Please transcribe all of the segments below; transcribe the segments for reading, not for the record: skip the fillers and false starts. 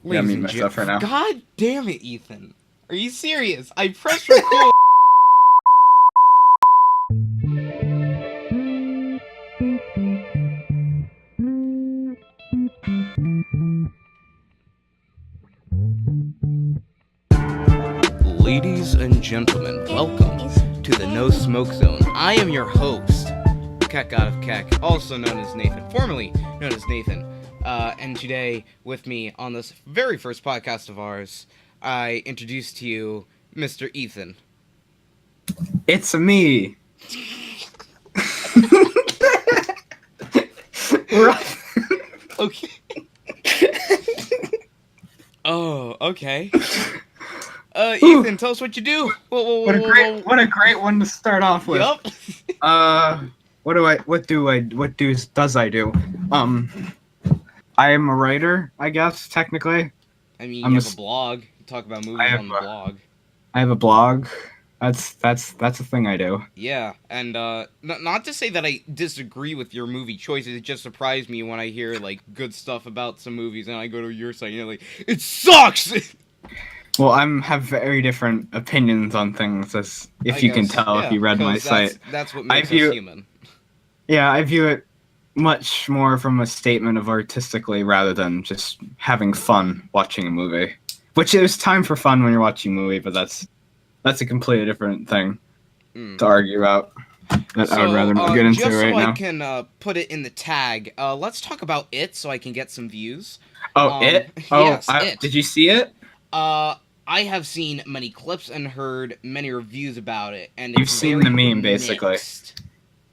Yeah, Ladies mute and myself right gentlemen, now. God damn it, Ethan. Are you serious? I pressed record. Ladies and gentlemen, welcome to the No Smoke Zone. I am your host, Keck out of Keck, also known as Nathan, formerly known as Nathan. And today, with me on this very first podcast of ours, I introduce to you Mr. Ethan. It's me. Right. Okay. Oh, okay. Ethan, tell us what you do. Whoa, whoa, What a whoa, whoa, what a great one to start off whoa. with. Yup. What does I do? I am a writer, I guess technically. I mean, you I'm a have a s- blog. You talk about I movies have on the a, blog. I have a blog. That's a thing I do. Yeah, and not to say that I disagree with your movie choices. It just surprised me when I hear like good stuff about some movies, and I go to your site, and you're like, it sucks. Well, have very different opinions on things, as I if you can guess, tell if yeah, you read my because site. that's what I makes us view human. I view it much more from a statement of artistically rather than just having fun watching a movie. Which is time for fun when you're watching a movie, but that's a completely different thing Mm. to argue about that I would So, rather not get into just so right I now. can put it in the tag, let's talk about it so I can get some views. Oh, it? Oh, Yes, it. did you see it? Uh, I have seen many clips and heard many reviews about it, and You've it's seen the very meme, basically. mixed.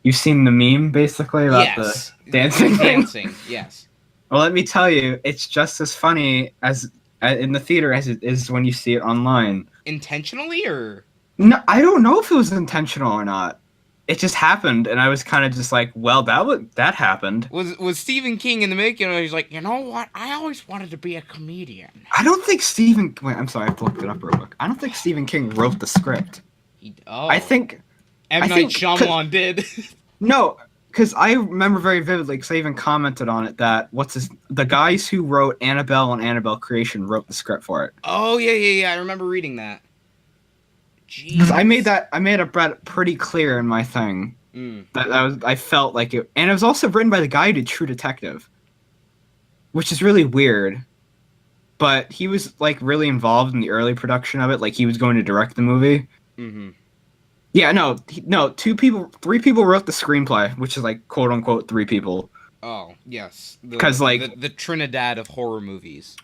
You've seen the meme, basically, about the Yes, the dancing thing? dancing. Yes, Well, let me tell you, it's just as funny as in the theater as it is when you see it online. intentionally or No, I don't know if it was intentional or not. It just happened, and I was kind of just like, "Well, that happened." was Stephen King in the making? And he's like, you know what? I always wanted to be a comedian. I don't think Stephen. Wait, I'm sorry, I looked it up real quick. I don't think Stephen King wrote the script. I Oh, think. M I Night think. Shyamalan did. No, because I remember very vividly, because I even commented on it that the guys who wrote Annabelle and Annabelle Creation wrote the script for it. Oh yeah. I remember reading that. Because Jeez. I made it pretty clear in my thing Mm. I felt like it, and it was also written by the guy who did True Detective, which is really weird. But he was like really involved in the early production of it, like he was going to direct the movie. Mm-hmm. Yeah, no, three people wrote the screenplay, which is like quote unquote three people. Oh yes, Because the Trinidad of horror movies.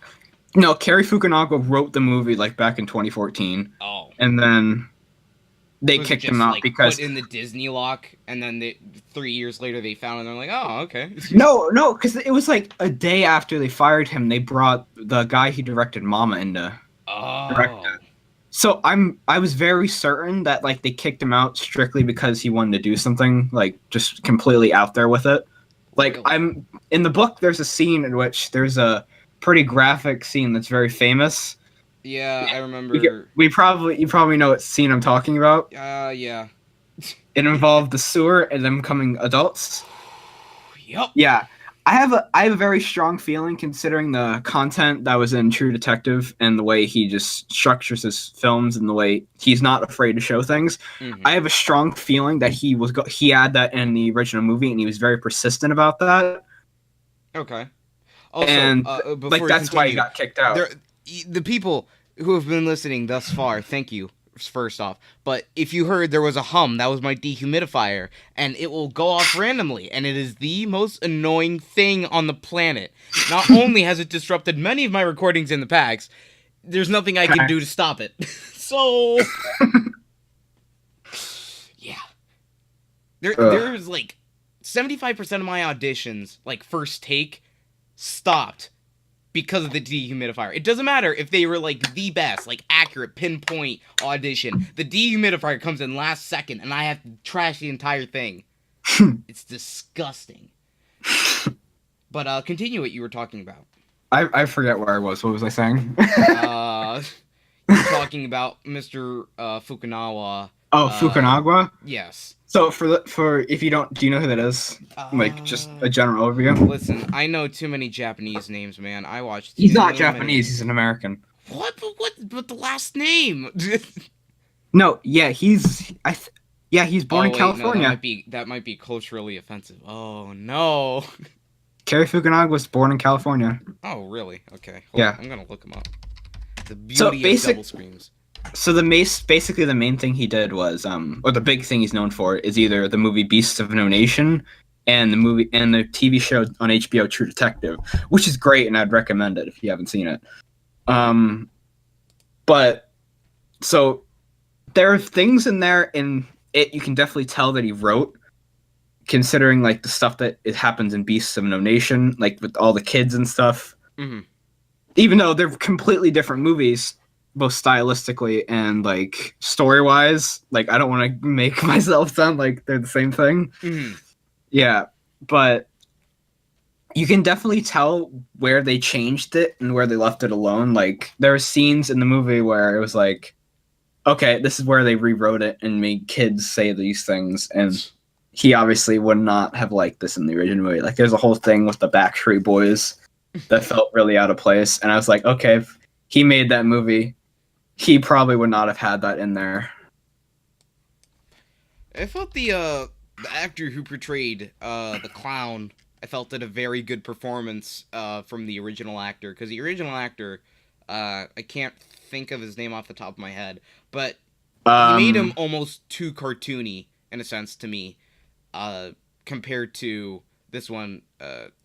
no, Cary Fukunaga wrote the movie like back in 2014, Oh. and then they Was it kicked him just out like put because in the Disney lock, and then 3 years later they found it and they're like, oh, okay. no, because it was like a day after they fired him, they brought the guy who directed Mama in to direct Oh. it. So I was very certain that like they kicked him out strictly because he wanted to do something like just completely out there with it. Like Really? I'm in the book, there's a scene in which there's a pretty graphic scene that's very famous. Yeah, I remember. You probably know what scene I'm talking about. Yeah. It involved the sewer and them becoming adults. Yup. Yeah, I have a very strong feeling considering the content that was in True Detective and the way he just structures his films and the way he's not afraid to show things. Mm-hmm. I have a strong feeling that he had that in the original movie and he was very persistent about that, Okay. Also, and like before we that's why he continue, got kicked out. there, the people who have been listening thus far, thank you. First off, but if you heard there was a hum, that was my dehumidifier, and it will go off randomly, and it is the most annoying thing on the planet. Not only has it disrupted many of my recordings in the packs, there's nothing I can Okay. do to stop it. So, yeah, Ugh. there's like 75% of my auditions, like first take, stopped because of the dehumidifier. It doesn't matter if they were like the best, like accurate, pinpoint audition. The dehumidifier comes in last second and I have to trash the entire thing. It's disgusting. But continue what you were talking about. I forget where I was. What was I saying? You were talking about Mr. Fukunaga Oh, Uh, Fukunaga. yes. So for if you don't, do you know who that is? Like just a Uh, general overview. Listen, I know too many Japanese names, man. I watch He's not too many. Japanese. He's an American. What? But the last name? No, yeah, he's born Oh in wait, no, California. that might be culturally offensive. Oh no. Cary Fukunaga was born in California. Oh really? Okay, hold on. Yeah. I'm gonna look him up. The So beauty of double basic. screams. So basically the main thing he did was or the big thing he's known for is either the movie Beasts of No Nation and the TV show on HBO True Detective, which is great and I'd recommend it if you haven't seen it. Um, but so there are things in there in it you can definitely tell that he wrote, considering like the stuff that it happens in Beasts of No Nation, like with all the kids and stuff. Hmm. Even though they're completely different movies, both stylistically and like story wise. Like I don't want to make myself sound like they're the same thing. Hmm. Yeah, but you can definitely tell where they changed it and where they left it alone. Like there are scenes in the movie where it was like, okay, this is where they rewrote it and made kids say these things, and he obviously would not have liked this in the original movie. Like there's a whole thing with the Backstreet Boys that felt really out of place, and I was like, okay, if he made that movie, he probably would not have had that in there. I felt the actor who portrayed the clown. I felt did a very good performance from the original actor, because the original actor, I can't think of his name off the top of my head, but he made him Um, almost too cartoony in a sense to me, uh, compared to this one.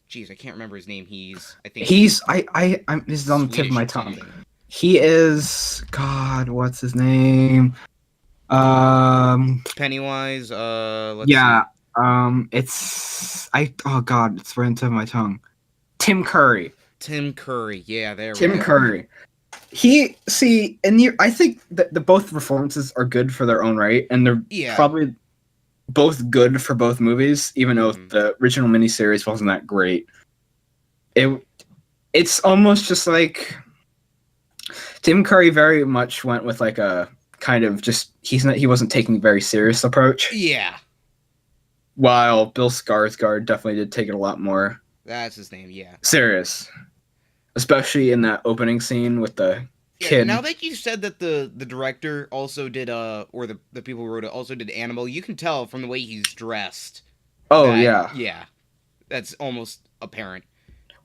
Geez, I can't remember his name. I think this is on the tip of Swedish my or tongue. something. He is God. What's his name? Um, Pennywise. Let's yeah. see. Oh God, it's right on the tip of my tongue. Tim Curry. Tim Curry. Yeah, there we Tim go. Curry. I think that the both performances are good for their own right, and they're Yeah. probably both good for both movies, even though Mhm. the original miniseries wasn't that great. It's almost just like Tim Curry very much went with like a kind of just he wasn't taking a very serious approach, Yeah, while Bill Skarsgård definitely did take it a lot more that's his name. Yeah. serious, especially in that opening scene with the Yeah, kid. now that you said that the director also did or the people who wrote it also did Animal, you can tell from the way he's dressed Oh that yeah. yeah, that's almost apparent.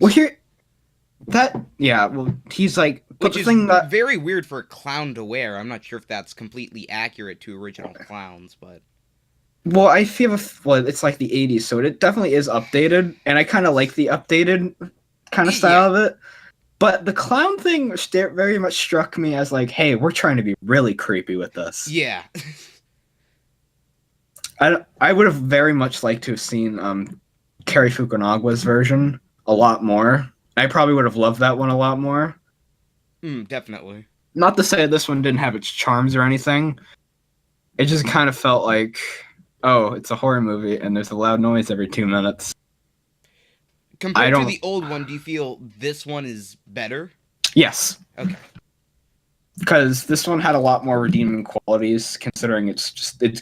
Well, well, he's like, but Which the is thing that, very weird for a clown to wear. I'm not sure if that's completely accurate to original clowns, but well, I feel, well, it's like the 80s, so it definitely is updated, and I kind of like the updated kind of yeah. style of it. But the clown thing very much struck me as like, hey, we're trying to be really creepy with this. Yeah. I would have very much liked to have seen Cary Fukunaga's version a lot more. I probably would have loved that one a lot more. Definitely. Not to say this one didn't have its charms or anything. It just kind of felt like, oh, it's a horror movie and there's a loud noise every 2 minutes. Compared to the old one, do you feel this one is better? Yes. Okay. Because this one had a lot more redeeming qualities, considering it's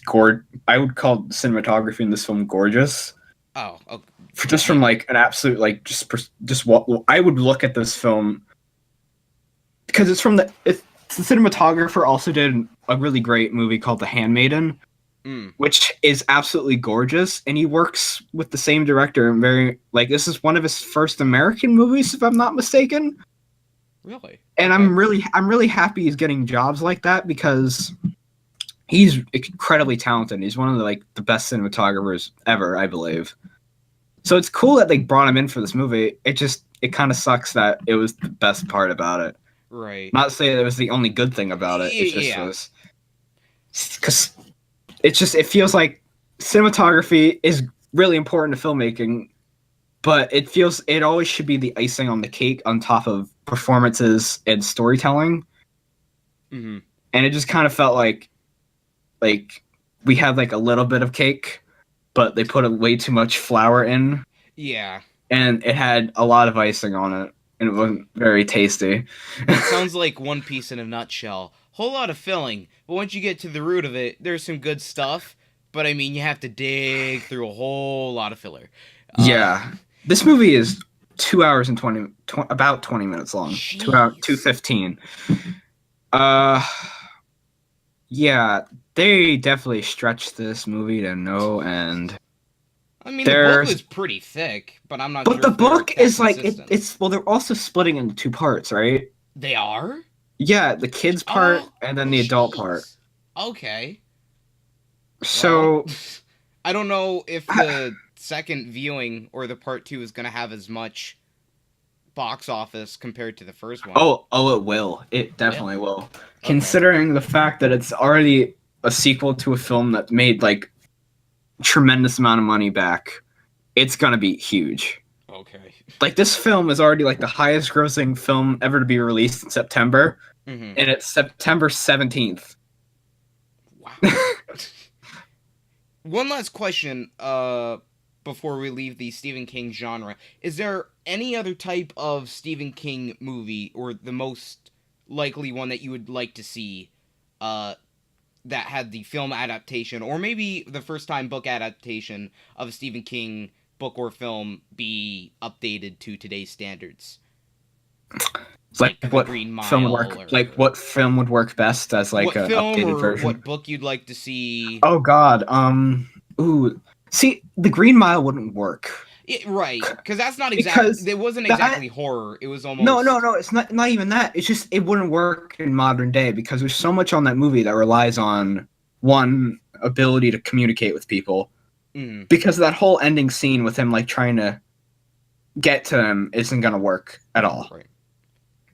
gorgeous. I would call cinematography in this film gorgeous. Oh, okay. Just from like an absolute like just what I would look at this film, because the cinematographer also did a really great movie called The Handmaiden, which is absolutely gorgeous, and he works with the same director and this is one of his first American movies, if I'm not mistaken. Really? And Okay. I'm really happy he's getting jobs like that, because he's incredibly talented. He's one of the best cinematographers ever, I believe. So it's cool that they brought him in for this movie. It kind of sucks that it was the best part about it. Right. Not to say that it was the only good thing about it. It just Yeah. was, because it feels like cinematography is really important to filmmaking, but it always should be the icing on the cake on top of performances and storytelling. Mm-hmm. And it just kind of felt like we had like a little bit of cake, but they put way too much flour in, Yeah. and it had a lot of icing on it. and it wasn't very tasty. It sounds like One Piece in a nutshell. Whole lot of filling, but once you get to the root of it, there's some good stuff. But I mean, you have to dig through a whole lot of filler. Uh, Yeah, this movie is 2 hours and about 20 minutes long. 2 hour, Jeez. 2:15. Uh, yeah, they definitely stretched this movie to no end. I mean, the book There's, was pretty thick, but I'm not but sure the if they're book that is like consistent. it's well, they're also splitting into two parts, right? They are? Yeah, the kids part Oh, and then the adult part. jeez. Okay. Well, So, I don't know if the second viewing or the part two is going to have as much box office compared to the first one. it will. It definitely will. Okay. Considering the fact that it's already a sequel to a film that made like tremendous amount of money back, it's gonna be huge. Okay. Like this film is already like the highest grossing film ever to be released in September, Mm-hmm. and it's September 17th. Wow. One last question before we leave the Stephen King genre. Is there any other type of Stephen King movie, or the most likely one that you would like to see that had the film adaptation, or maybe the first time book adaptation of a Stephen King book or film be updated to today's standards? Like The what Green Mile, film would work? or Like what film would work best as like what an film updated or version? what book you'd like to see. Oh God. Ooh. See, The Green Mile wouldn't work. Right, because that's not exactly. Because It wasn't that exactly horror. It was almost. no, it's not even that. It's just it wouldn't work in modern day because there's so much on that movie that relies on one ability to communicate with people. Mm, Because that whole ending scene with him like trying to get to him isn't gonna work at all right.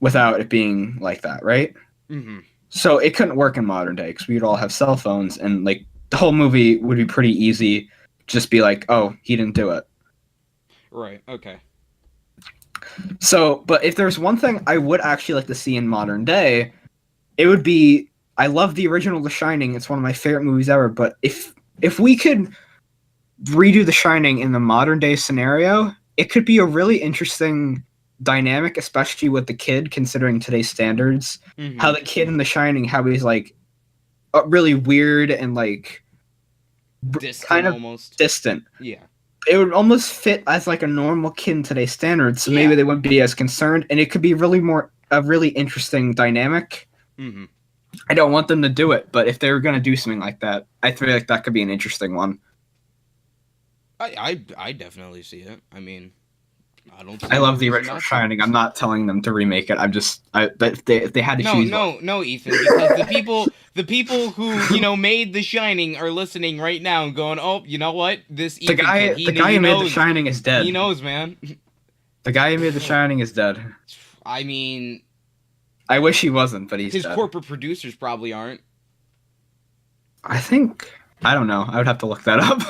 without it being like that, right? Mm-hmm. So it couldn't work in modern day because we'd all have cell phones and like the whole movie would be pretty easy. Just be like, oh, he didn't do it. Right. Okay. So, but if there's one thing I would actually like to see in modern day, it would be I love the original The Shining. It's one of my favorite movies ever. But if we could redo The Shining in the modern day scenario, it could be a really interesting dynamic, especially with the kid, considering today's standards. Mm-hmm. How the kid in The Shining, how he's like really weird and like Distant, kind of almost. distant. Yeah. It would almost fit as like a normal kid in today's standards, so maybe Yeah. they wouldn't be as concerned, and it could be really more a really interesting dynamic. Mm-hmm. I don't want them to do it, but if they were going to do something like that, I feel like that could be an interesting one. I definitely see it. I mean, I don't. See I no love the reason original not to. Shining. I'm not telling them to remake it. But if they had to choose, No, Ethan, because the people who made The Shining are listening right now and going, oh, you know what? This the Ethan guy, kid, the guy he who made knows. The Shining is dead. He knows, man. The guy who made The Shining is dead. I mean, I wish he wasn't, but he's his dead. corporate producers probably aren't. I think I don't know. I would have to look that up.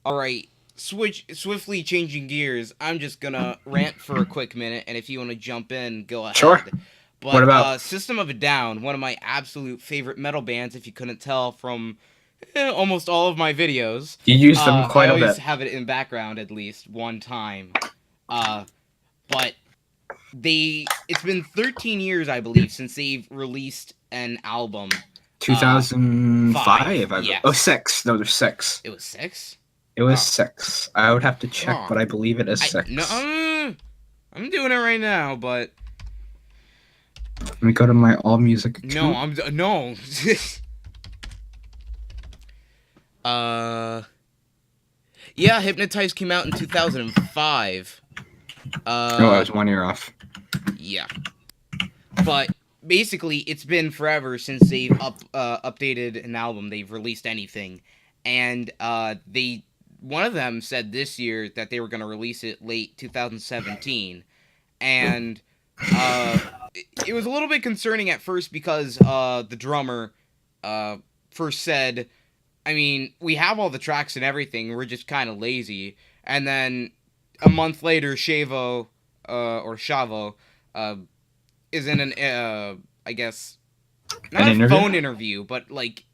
All right, swiftly changing gears. I'm just gonna rant for a quick minute, and if you want to jump in, go ahead. Sure. But What about- System of a Down, one of my absolute favorite metal bands, if you couldn't tell from almost all of my videos. You use them quite I a always bit. have it in background at least one time. But it's been 13 years, I believe, since they've released an album. 2005. yes. Oh, 6. No, there's 6. It was 6? It was Oh. 6. I would have to check, Oh. but I believe it is 6. No, I'm doing it right now, but Let me go to my All Music account. no. Yeah, Hypnotize came out in 2005. Oh, I was 1 year off. Yeah. But basically, it's been forever since they've updated an album. They've released anything, and one of them said this year that they were going to release it late 2017, and it was a little bit concerning at first because the drummer first said, I mean, we have all the tracks and everything, we're just kind of lazy, and then a month later, Shavo is in an I guess not An a interview? phone interview, but like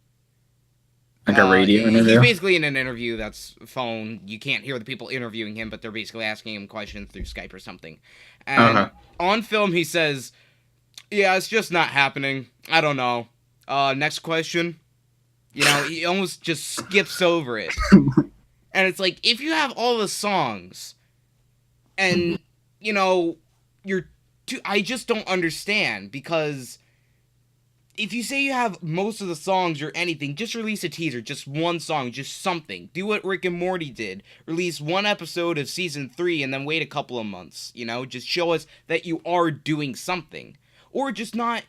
Like a radio He's interview? basically in an interview that's phone. You can't hear the people interviewing him, but they're basically asking him questions through Skype or something. And Okay. on film, he says, "Yeah, it's just not happening. I don't know. Next question." You know, he almost just skips over it. And it's like, if you have all the songs, and, you know, I just don't understand, because if you say you have most of the songs or anything, just release a teaser, just one song, just something. Do what Rick and Morty did. Release one episode of season 3 and then wait a couple of months, you know? Just show us that you are doing something. Or just not,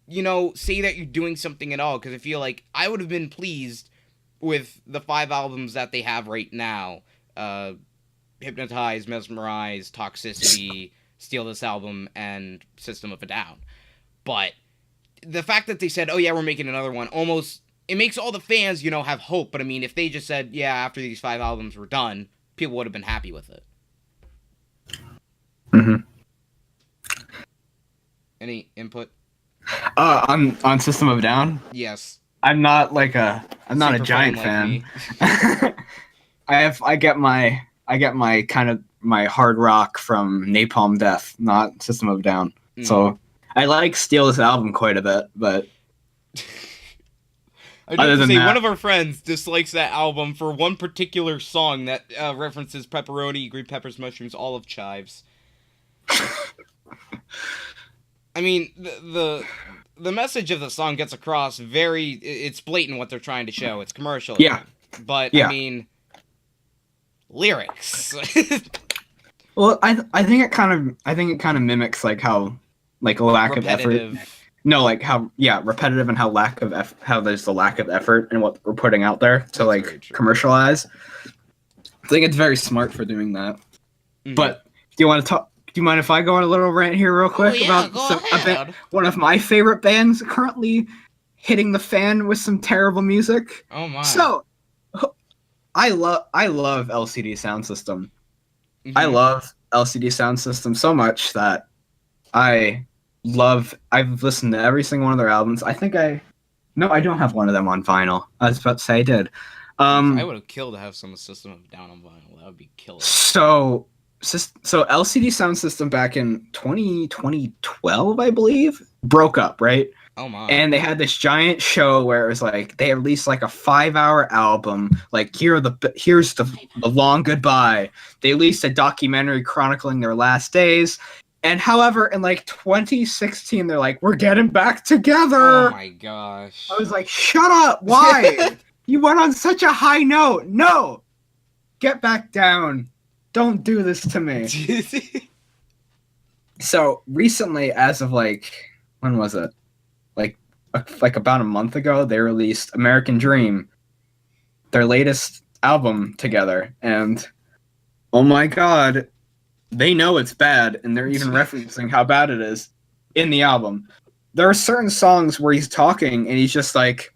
you know, say that you're doing something at all, because I feel like I would have been pleased with the 5 albums that they have right now. Hypnotize, Mesmerize, Toxicity, Steal This Album, and System of a Down. But the fact that they said, oh yeah, we're making another one, almost, it makes all the fans, you know, have hope. But I mean, if they just said, yeah, after these 5 albums were done, people would have been happy with it. Mm-hmm. Any input? On System of a Down? Yes. I'm not a Super giant fan fan. I get my kind of my hard rock from Napalm Death, not System of a Down. So I like Steal This Album quite a bit, but I do have to say, one of our friends dislikes that album for one particular song that references pepperoni, green peppers, mushrooms, olive chives. I mean, the message of the song gets across it's blatant what they're trying to show. It's commercial. Yeah. But, yeah. I mean, lyrics. Well, I think it kind of mimics like how like a lack repetitive. of effort. No, like how repetitive, and how how there's the lack of effort in what we're putting out there to like commercialize. I think it's very smart for doing that. Mm-hmm. But do you mind if I go on a little rant here real quick about one of my favorite bands currently hitting the fan with some terrible music? Oh my. So I love LCD Sound System. Mm-hmm. I love LCD Sound System so much that I've listened to every single one of their albums. I don't have one of them on vinyl. I was about to say I did. I would have killed to have some System of Down on vinyl. That would be killer. So LCD Sound System back in 2012, I believe, broke up, right? Oh my. And they had this giant show where it was like they released like a 5-hour album. Like here's the long goodbye. They released a documentary chronicling their last days. And however, in like 2016, they're like, we're getting back together. Oh my gosh. I was like, shut up. Why? You went on such a high note. No. Get back down. Don't do this to me. So recently, as of like, when was it? Like about a month ago, they released American Dream, their latest album together. And oh my god, they know it's bad, and they're even referencing how bad it is in the album. There are certain songs where he's talking and he's just like,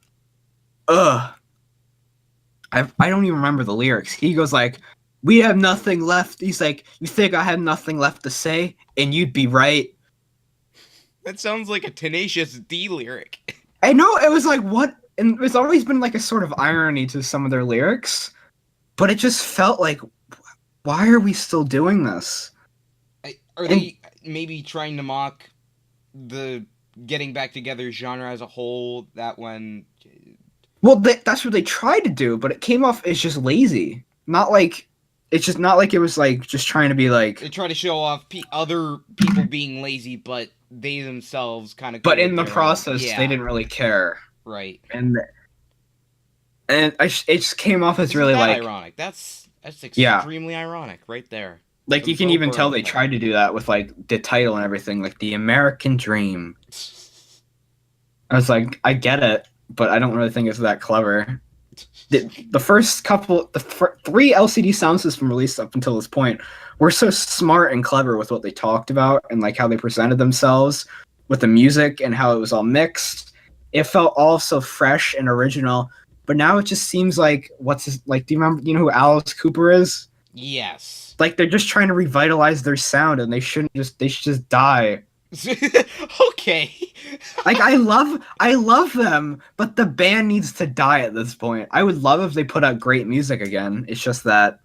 ugh. I don't even remember the lyrics. He goes like, we have nothing left. He's like, you think I have nothing left to say? And you'd be right. That sounds like a Tenacious D lyric. I know, it was like, what? And there's always been like a sort of irony to some of their lyrics, but it just felt like, why are we still doing this? Are they maybe trying to mock the getting back together genre as a whole? That when... Well, that's what they tried to do, but it came off as just lazy. It's just not like it was like just trying to be like... They try to show off other people being lazy, but they themselves kind of... But in the process, they didn't really care. Right. And it just came off as really like... ironic. That's extremely ironic right there. Like, you can even tell they tried to do that with, like, the title and everything, like, The American Dream. I was like, I get it, but I don't really think it's that clever. The first couple, 3 LCD Sound System released up until this point were so smart and clever with what they talked about and, like, how they presented themselves with the music and how it was all mixed. It felt all so fresh and original, but now it just seems like, do you know who Alice Cooper is? Yes. Like, they're just trying to revitalize their sound, and they should just die. Okay. Like I love them, but the band needs to die at this point. I would love if they put out great music again. It's just that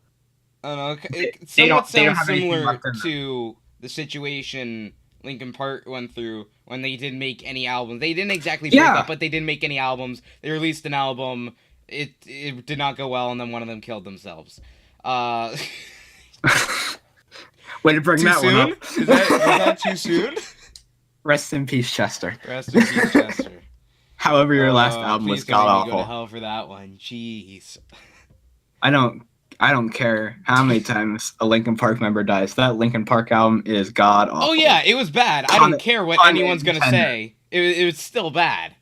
I don't know. It they somewhat don't sounds have anything similar left in them. to the situation Linkin Park went through when they didn't make any albums. They didn't exactly break up, Yeah. but they didn't make any albums. They released an album. It did not go well, and then one of them killed themselves. Uh, Way to bring too that one soon? up. Was that too soon? Rest in peace, Chester. Rest in peace, Chester. However, your last album was Please don't god make me go to awful. hell for that one. Jeez. I don't care how many times a Linkin Park member dies. That Linkin Park album is god awful. Oh yeah, it was bad. I don't care what Pun anyone's gonna intended. say. It was still bad.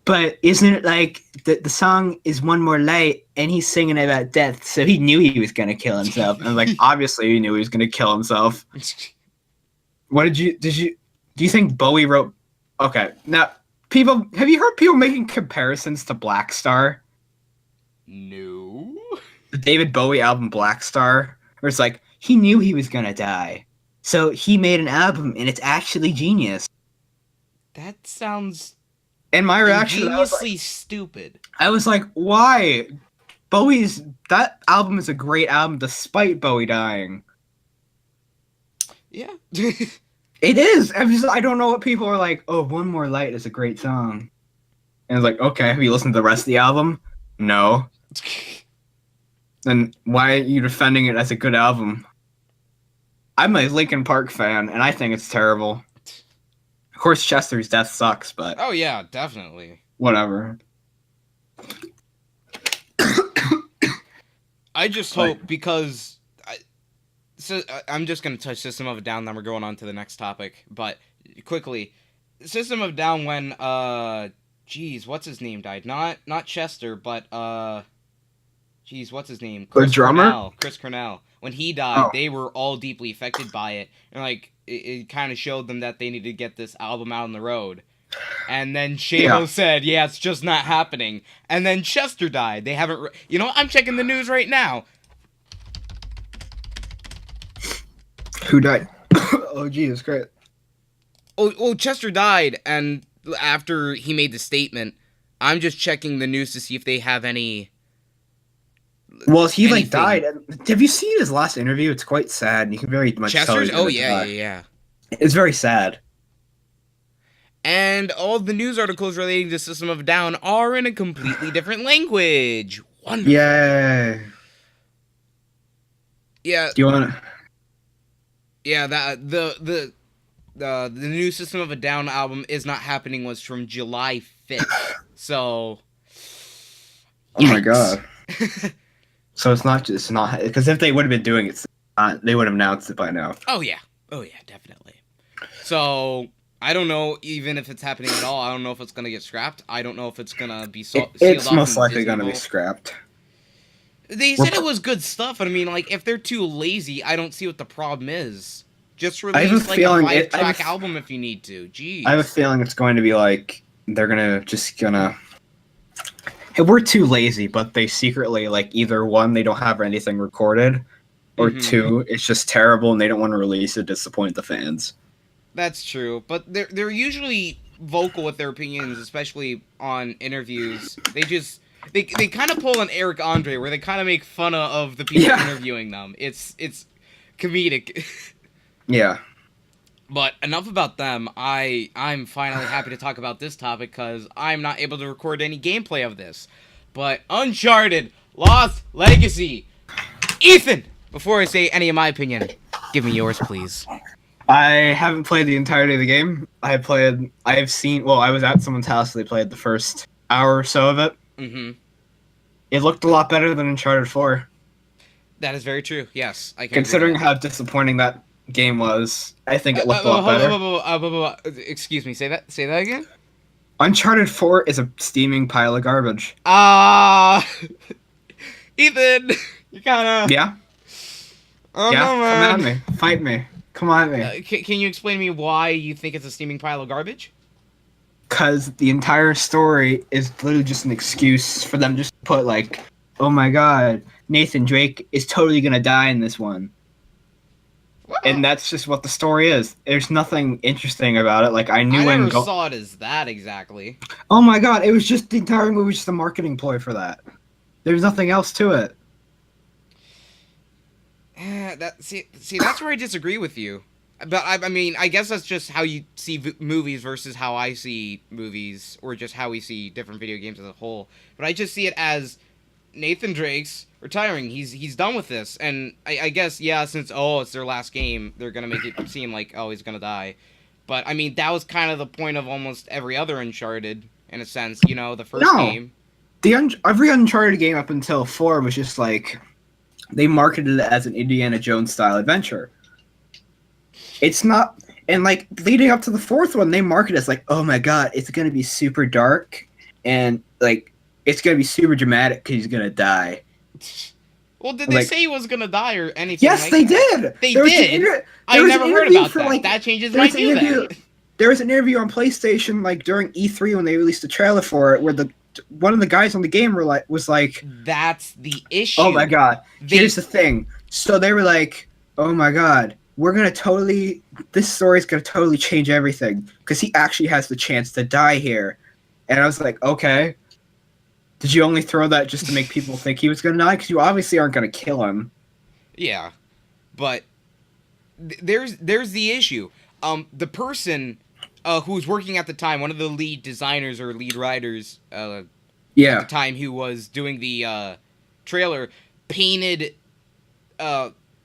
But isn't it like the song is One More Light and he's singing about death, so he knew he was gonna kill himself. And like obviously he knew he was gonna kill himself. What do you think Bowie wrote? Okay, now have you heard people making comparisons to Black Star? No. The David Bowie album Black Star, where it's like he knew he was gonna die, so he made an album and it's actually genius. That sounds And my reaction, ingeniously stupid. I was like, why? That album is a great album despite Bowie dying. Yeah. It is. I don't know what people are like. Oh, One More Light is a great song. And it's like, okay, have you listened to the rest of the album? No. Then why are you defending it as a good album? I'm a Linkin Park fan, and I think it's terrible. Of course, Chester's death sucks, but Oh yeah, definitely. whatever. I just hope because I'm just gonna touch System of a Down, then we're going on to the next topic. But quickly, System of a Down when what's his name died? Not Chester, but what's his name? The drummer? Chris Cornell. When he died, Oh. they were all deeply affected by it, and like it kind of showed them that they needed to get this album out on the road. And then Shavo said, "Yeah, it's just not happening." And then Chester died. They haven't. I'm checking the news right now. Who died? Oh, Jesus Christ. Oh, Chester died, and after he made the statement, I'm just checking the news to see if they have any. Well, he anything. died. Have you seen his last interview? It's quite sad. You can very much tell. Chester's? he's gonna Oh yeah, die. yeah. It's very sad. And all the news articles relating to System of a Down are in a completely different language. Wonderful. Yay. Yeah. Do you want to? Yeah, that the new System of a Down album is not happening was from July 5th. So. Oh my god. So it's not because if they would have been doing it, they would have announced it by now. Oh yeah, definitely. So I don't know even if it's happening at all. I don't know if it's gonna get scrapped. I don't know if it's gonna be sealed It's off most in likely Disney going to be Vault. scrapped. They said it was good stuff. I mean, like if they're too lazy, I don't see what the problem is. Just release like a 5-track album if you need to. Jeez. I have a feeling it's going to be like they're gonna. Hey, we're too lazy, but they secretly like either one, they don't have anything recorded, or two, it's just terrible and they don't want to release it to disappoint the fans. That's true, but they're usually vocal with their opinions, especially on interviews. They kind of pull an Eric Andre, where they kind of make fun of the people interviewing them. It's comedic. Yeah. But enough about them. I'm finally happy to talk about this topic because I'm not able to record any gameplay of this. But Uncharted Lost Legacy. Ethan, before I say any of my opinion, give me yours, please. I haven't played the entirety of the game. I was at someone's house. They played the first hour or so of it. Mm-hmm. It looked a lot better than Uncharted 4. That is very true. Yes, I can. Considering how disappointing that game was, I think it looked a lot better. Excuse me. Say that again. Uncharted 4 is a steaming pile of garbage. Ethan, you kind of. Yeah. Oh, Yeah. no, Come man. at me. Fight me. Come at me. Can you explain to me why you think it's a steaming pile of garbage? Because the entire story is literally just an excuse for them just to put like, oh my god, Nathan Drake is totally gonna die in this one. and that's just what the story is. There's nothing interesting about it. Like I knew I when. never saw it as that exactly. Oh my god! It was just the entire movie, was just a marketing ploy for that. There's nothing else to it. See, that's where I disagree with you. But I mean, I guess that's just how you see movies versus how I see movies, or just how we see different video games as a whole. But I just see it as Nathan Drake's retiring. He's done with this, and I guess yeah, since it's their last game, they're gonna make it seem like he's gonna die. But I mean, that was kind of the point of almost every other Uncharted, in a sense. You know, the first game. Every Uncharted game up until 4 was just like they marketed it as an Indiana Jones style adventure. It's not, and like leading up to the 4th one, they marketed it as like, oh my god, it's gonna be super dark and like it's gonna be super dramatic because he's gonna die. Well, did they say he was gonna die or anything? Yes, like they that? did. They did. I never heard about that. Like, that changes my view. Then there was an interview on PlayStation like during E3 when they released the trailer for it, where one of the guys on the game was like, "That's the issue." Oh my god! Here's the thing. So they were like, "Oh my god, this story's gonna totally change everything because he actually has the chance to die here." And I was like, "Okay, did you only throw that just to make people think he was gonna die? Because you obviously aren't gonna kill him." Yeah, but there's the issue. The person who was working at the time, one of the lead designers or lead writers, at the time, who was doing the trailer, painted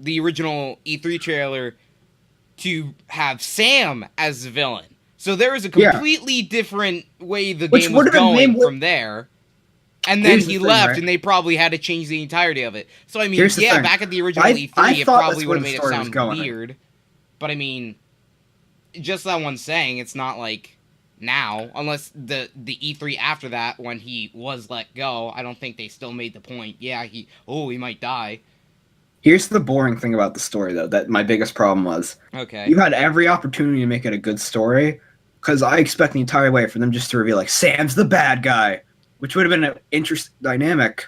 the original E3 trailer to have Sam as the villain. So there is a completely different way the game was going from there. And then he left, right? And they probably had to change the entirety of it. So, I mean, back at the original E3, it probably would have made it sound weird. But, I mean, just that one saying, it's not like now, unless the E3 after that, when he was let go, I don't think they still made the point. Yeah, he might die. Here's the boring thing about the story, though, that my biggest problem was. Okay. You had every opportunity to make it a good story, because I expect the entire way for them just to reveal, like, Sam's the bad guy, which would have been an interesting dynamic,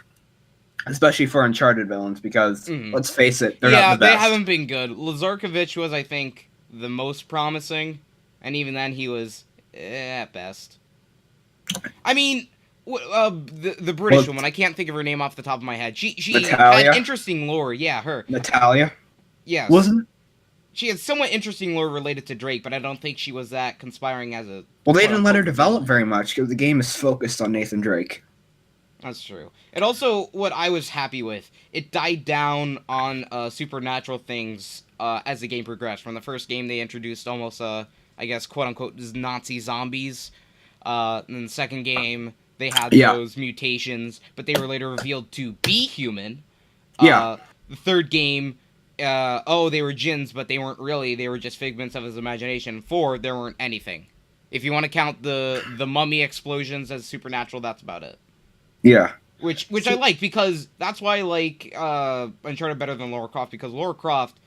especially for Uncharted villains, because, let's face it, they're not the best. Yeah, they haven't been good. Lazarkovich was, I think, the most promising, and even then he was, at best. I mean, the British woman, I can't think of her name off the top of my head. She had interesting lore. Yeah, her. Natalia? Yes. Wasn't? She had somewhat interesting lore related to Drake, but I don't think she was that conspiring as a... Well, they didn't let her develop very much, because the game is focused on Nathan Drake. That's true. And also, what I was happy with, it died down on supernatural things as the game progressed. From the first game, they introduced almost, I guess, quote-unquote, Nazi zombies. In the second game, they had those mutations, but they were later revealed to be human. The third game... they were djinns, but they weren't really. They were just figments of his imagination. 4, there weren't anything. If you want to count the mummy explosions as supernatural, that's about it. Yeah. Which I like, because that's why I like Uncharted better than Lara Croft, because Lara Croft,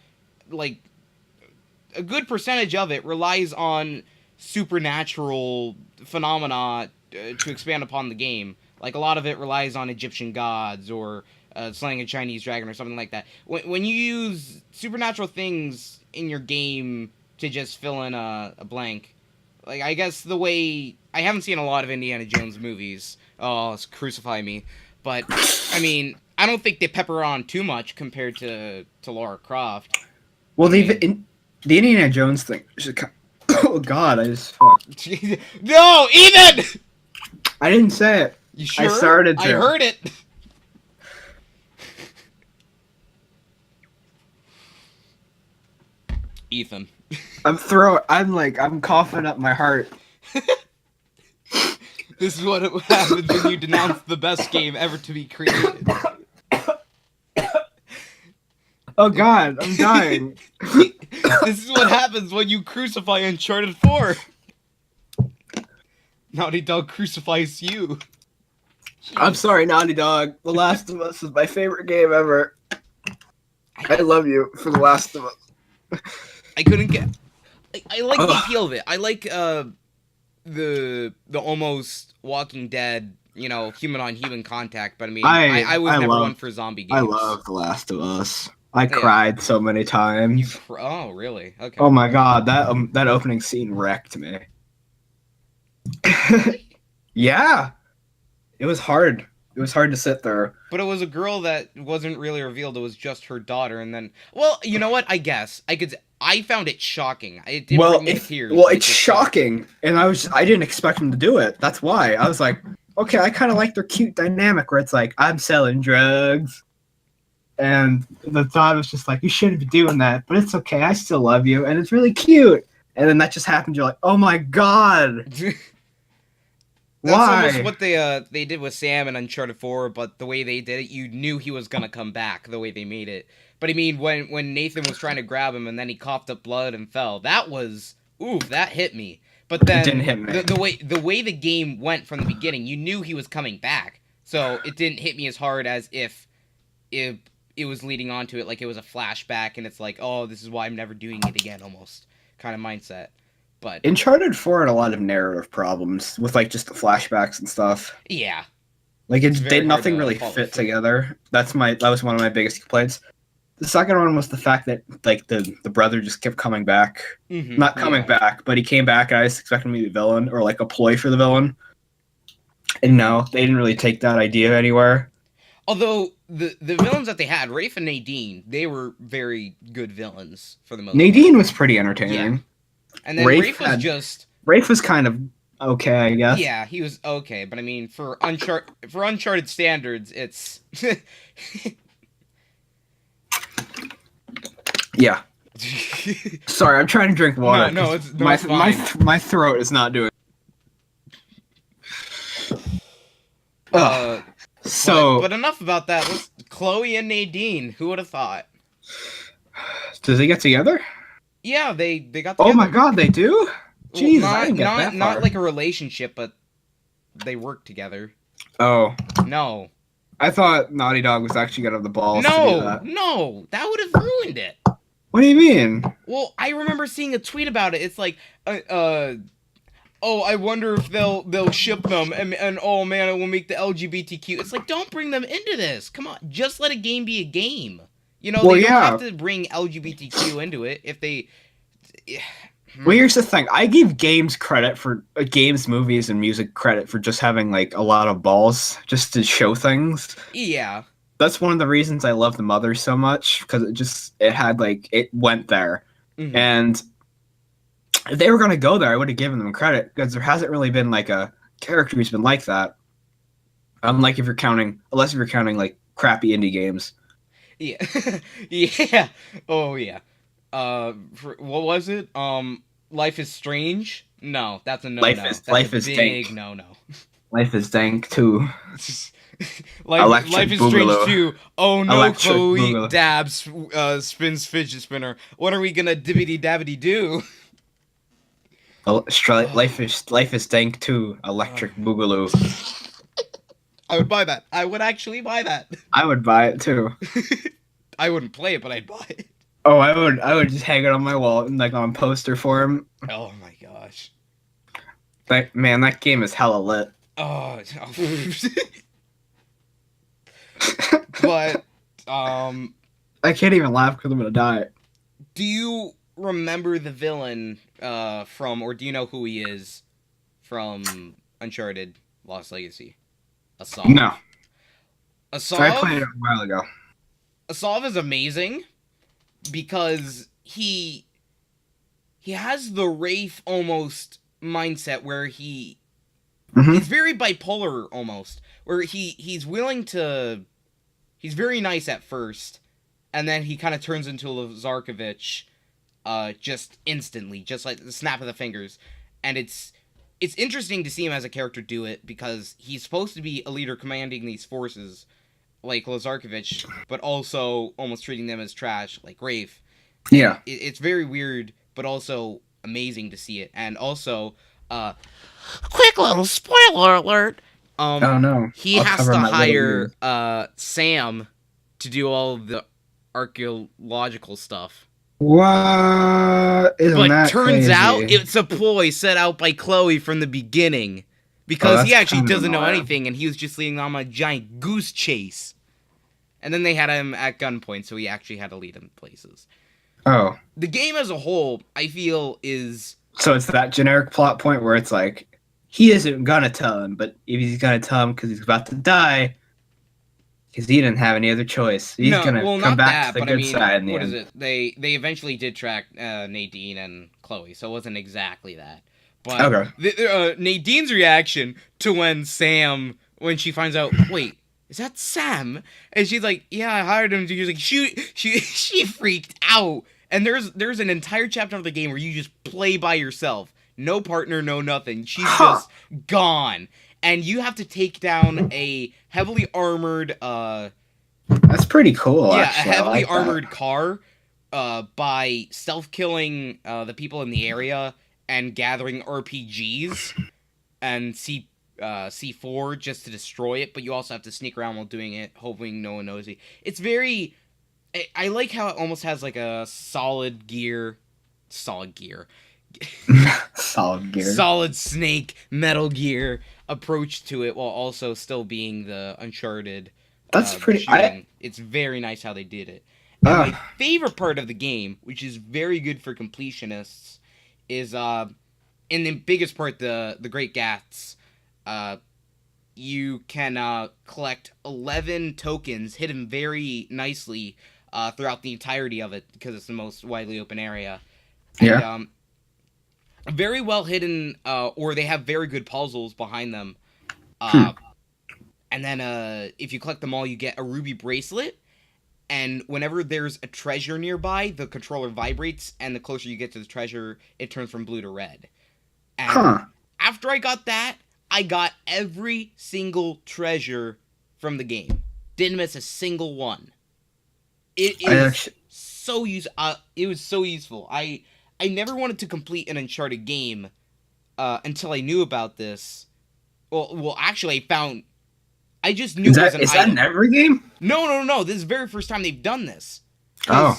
like, a good percentage of it relies on supernatural phenomena to expand upon the game. Like, a lot of it relies on Egyptian gods, or... slaying a Chinese dragon or something like that. When you use supernatural things in your game to just fill in a blank, like, I guess the way... I haven't seen a lot of Indiana Jones movies. Oh, crucify me. But, I mean, I don't think they pepper on too much compared to Lara Croft. Well, the Indiana Jones thing... Oh, God, I just fucked. No, Ethan! I didn't say it. You sure? I started to. I heard it. Ethan. I'm coughing up my heart. This is what happens when you denounce the best game ever to be created. Oh god, I'm dying. This is what happens when you crucify Uncharted 4. Naughty Dog crucifies you. I'm sorry, Naughty Dog. The Last of Us is my favorite game ever. I love you for The Last of Us. I couldn't get... I like the appeal of it. I like the almost Walking Dead, you know, human-on-human contact. But I mean, I was never one for zombie games. I love The Last of Us. I Yeah. cried so many times. Oh, really? Okay. Oh my god, that opening scene wrecked me. Really? Yeah, it was hard. It was hard to sit there. But it was a girl that wasn't really revealed. It was just her daughter, and then, well, you know what? I guess I could. I found it shocking. It didn't bring me to tears. But It's just shocked. shocking, and I didn't expect him to do it. That's why I was like, okay, I kind of like their cute dynamic where it's like I'm selling drugs, and the thought was just like you shouldn't be doing that, but it's okay. I still love you, and it's really cute. And then that just happened. You're like, oh my god, That's why? almost what they did with Sam in Uncharted 4, but the way they did it, you knew he was gonna come back. The way they made it. But I mean, when Nathan was trying to grab him and then he coughed up blood and fell, that was oof, that hit me. But then It didn't hit me. the way the game went from the beginning, you knew he was coming back, so it didn't hit me as hard as if it was leading on to it, like it was a flashback, and it's like, oh, this is why I'm never doing it again, almost kind of mindset. But Uncharted 4 had a lot of narrative problems with like just the flashbacks and stuff. yeah, Like It's very hard nothing to really follow fit through. together. That was one of my biggest complaints. The second one was the fact that like the brother just kept coming back. Not coming back, but he came back and I was expecting him to be the villain or like a ploy for the villain. And no, they didn't really take that idea anywhere. Although the villains that they had, Rafe and Nadine, they were very good villains for the most Nadine was pretty entertaining. part. And then Rafe Rafe was had- just Rafe was kind of okay, I guess. yeah, he was okay, but I mean for Uncharted standards, it's Yeah. Sorry, I'm trying to drink water. No, 'cause it's fine. my throat is not doing. Ugh. So but enough about that. Let's Chloe and Nadine. Who would have thought? does they get together? Yeah, they got Oh together. my god, they do? Well, Jesus, I didn't get that far. not like a relationship, but they work together. Oh, No. I thought Naughty Dog was actually gonna have the balls to do No, that. no, that would have ruined it. What do you mean? Well, I remember seeing a tweet about it. It's like, oh, I wonder if they'll ship them, and oh man, it will make the LGBTQ. It's like, don't bring them into this. Come on, just let a game be a game. You know, Well, they don't yeah. have to bring LGBTQ into it if they. Well, here's the thing. I give games credit for games, movies, and music credit for just having like a lot of balls just to show things. Yeah. That's one of the reasons I love The Mother so much because it went there. Mhm. And if they were going to go there, I would have given them credit because there hasn't really been like a character who's been like that. Unless if you're counting like crappy indie games. Yeah. Yeah. Oh yeah. What was it? Life is Strange? No, that's a no. Life That's is a dank. big no. Life is dank too. Life is Strange Boogaloo. too. Oh no, Electric Chloe Boogaloo. dabs spins fidget spinner. What are we gonna dibbity dabbity do? Life is dank too. Electric Boogaloo. I would buy that. I would actually buy that. I would buy it too. I wouldn't play it, but I'd buy it. Oh, I would just hang it on my wall and like on poster form. Oh my gosh. That game is hella lit. Oh. But I can't even laugh because I'm gonna die. do you remember the villain from, or do you know who he is from Uncharted Lost Legacy? Assav. No, I Assav? played it a while ago. Assav is amazing because he has the Wraith almost mindset where he's very bipolar almost, where he's willing to, he's very nice at first, and then he kind of turns into Lazarkovich just instantly, just like the snap of the fingers. And it's interesting to see him as a character do it because he's supposed to be a leader commanding these forces like Lazarkovich, but also almost treating them as trash like Rafe. Yeah. It's very weird, but also amazing to see it. And also, quick little spoiler alert. Oh no. He I'll has cover to my little hire Sam to do all the archaeological stuff. What? Isn't But that turns crazy? out it's a ploy set out by Chloe from the beginning. Because he that's actually kinda doesn't know annoying. anything, and he was just leading on a giant goose chase. And then they had him at gunpoint, so he actually had to lead him places. Oh. The game as a whole, I feel, is... So it's that generic plot point where it's like, he isn't gonna tell him, but if he's gonna tell him because he's about to die, because he didn't have any other choice, he's gonna come not back that, to the but good I mean, side in the what end. is it? They eventually did track Nadine and Chloe, so it wasn't exactly that. But Okay. Nadine's reaction to when she finds out, wait, is that Sam? And she's like, yeah, I hired him. She's like, she freaked out. And there's an entire chapter of the game where you just play by yourself. No partner, no nothing. She's just gone. And you have to take down a heavily armored, That's pretty cool, yeah, actually. a heavily like armored car, by stealth-killing, the people in the area and gathering RPGs and C4 just to destroy it, but you also have to sneak around while doing it, hoping no one knows you. It's very... I like how it almost has like a solid gear, Solid Gear. Solid Snake, Metal Gear approach to it, while also still being the Uncharted. That's pretty. It's very nice how they did it. And my favorite part of the game, which is very good for completionists, is in the biggest part, the Great Gats. You can collect 11 tokens hidden very nicely throughout the entirety of it, because it's the most widely open area. And, very well hidden, or they have very good puzzles behind them. And then if you collect them all, you get a ruby bracelet. And whenever there's a treasure nearby, the controller vibrates, and the closer you get to the treasure, it turns from blue to red. And after I got that, I got every single treasure from the game. Didn't miss a single one. It was so useful. I never wanted to complete an Uncharted game until I knew about this. Well, actually, I just knew it was an item. Is that in every game? No. This is the very first time they've done this. I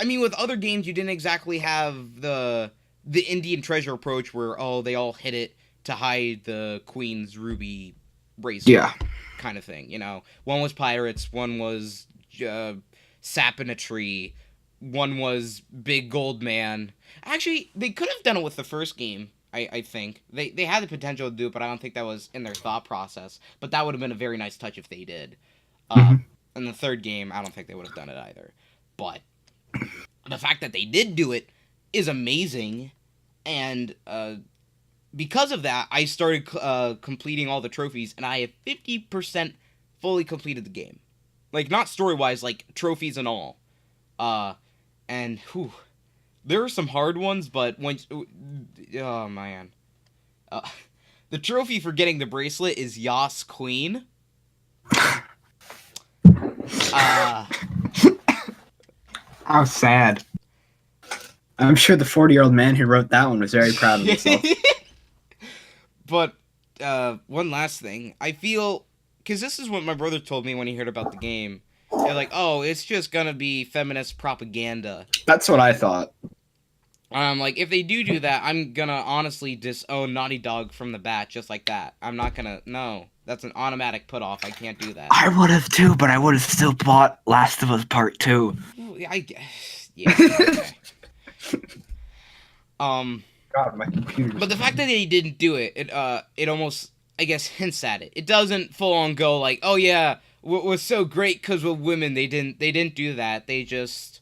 mean, with other games, you didn't exactly have the Indian treasure approach where, they all hit it to hide the Queen's ruby bracelet. Yeah. Kind of thing, you know. One was pirates, one was sap in a tree, one was big gold man. Actually, they could have done it with the first game, I think. They had the potential to do it, but I don't think that was in their thought process. But that would have been a very nice touch if they did. In the third game, I don't think they would have done it either. But the fact that they did do it is amazing. And because of that, I started completing all the trophies, and I have 50% fully completed the game. Like, not story-wise, like, trophies and all. And, whew, there are some hard ones, but oh, man. The trophy for getting the bracelet is Yas Queen. How sad. I'm sure the 40-year-old man who wrote that one was very proud of himself. But, one last thing. I feel... Because this is what my brother told me when he heard about the game. They're like, it's just gonna be feminist propaganda. That's what I thought. Like, if they do that, I'm gonna honestly disown Naughty Dog from the bat, just like that. I'm not gonna... No. That's an automatic put-off. I can't do that. I would have, too, but I would have still bought Last of Us Part 2. I guess... Yeah, okay. God, my computer. But the fact that they didn't do it, it almost, I guess, hints at it. It doesn't full on go like, oh yeah, what was so great because with women they didn't do that. They just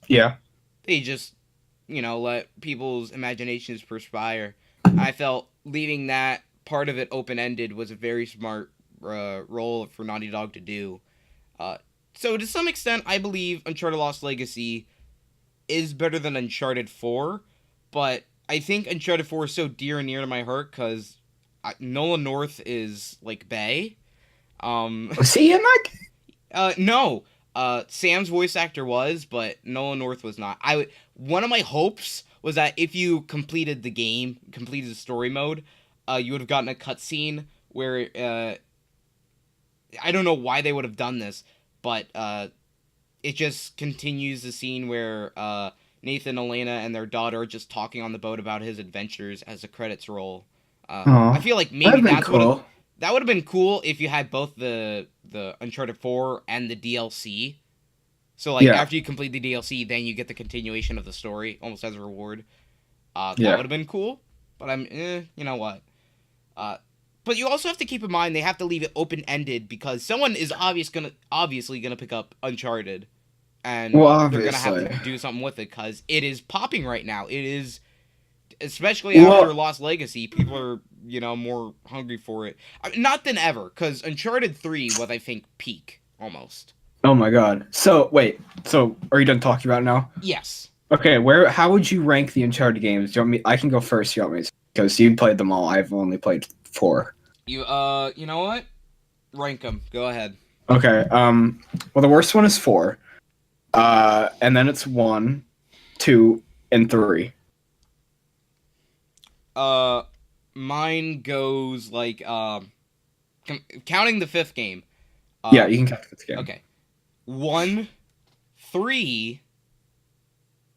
let people's imaginations perspire. I felt leaving that part of it open ended was a very smart role for Naughty Dog to do. So to some extent, I believe Uncharted Lost Legacy is better than Uncharted 4, but I think Uncharted 4 is so dear and near to my heart because Nolan North is like Bay. Was he in that? No. Sam's voice actor was, but Nolan North was not. One of my hopes was that if you completed the game, completed the story mode, you would have gotten a cutscene where I don't know why they would have done this, but it just continues the scene where Nathan, Elena, and their daughter are just talking on the boat about his adventures as the credits roll. I feel like maybe that's cool. That would have been cool if you had both the Uncharted 4 and the DLC. So like Yeah. after you complete the DLC, then you get the continuation of the story almost as a reward. That Yeah. would have been cool. But you know what? But you also have to keep in mind they have to leave it open ended because someone is obviously gonna pick up Uncharted, and Well, they're gonna have obviously. to do something with it because it is popping right now. It is, especially after Well, Lost Legacy, people are more hungry for it. Not than ever, because Uncharted 3 was I think peak almost. oh my god. So wait. So are you done talking about it now? Yes. Okay. How would you rank the Uncharted games? Do you want me? I can go first. You want me? Because you played them all. I've only played 4. You know what? Rank them. Go ahead. Okay. Well, the worst one is 4. And then it's 1, 2, and 3. Mine goes like counting the 5th game. Yeah, you can count the 5th game. Okay. 1, 3,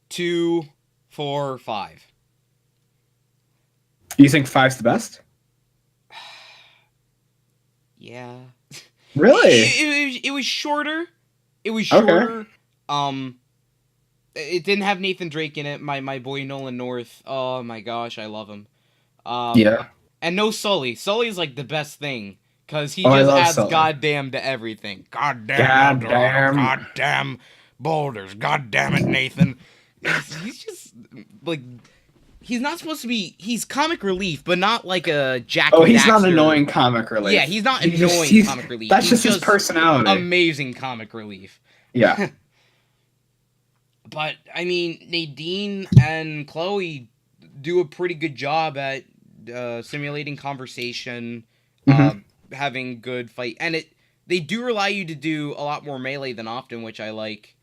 2, 4, 5. You think 5's the best? Yeah. Really? It was shorter. It was Okay. shorter. It didn't have Nathan Drake in it. My boy Nolan North. Oh my gosh, I love him. Yeah. And no Sully. Sully's like the best thing because he I just love adds Sully. goddamn to everything. Goddamn. Goddamn. Goddamn boulders. Goddamn it, Nathan. He's just like. He's not supposed to be. He's comic relief, but not like a Jack. Oh, he's not Daxter. annoying comic relief. Yeah, he's not He's annoying comic relief. That's He's just his personality. Amazing comic relief. Yeah. But I mean, Nadine and Chloe do a pretty good job at simulating conversation, having good fight, and they do rely you to do a lot more melee than often, which I like.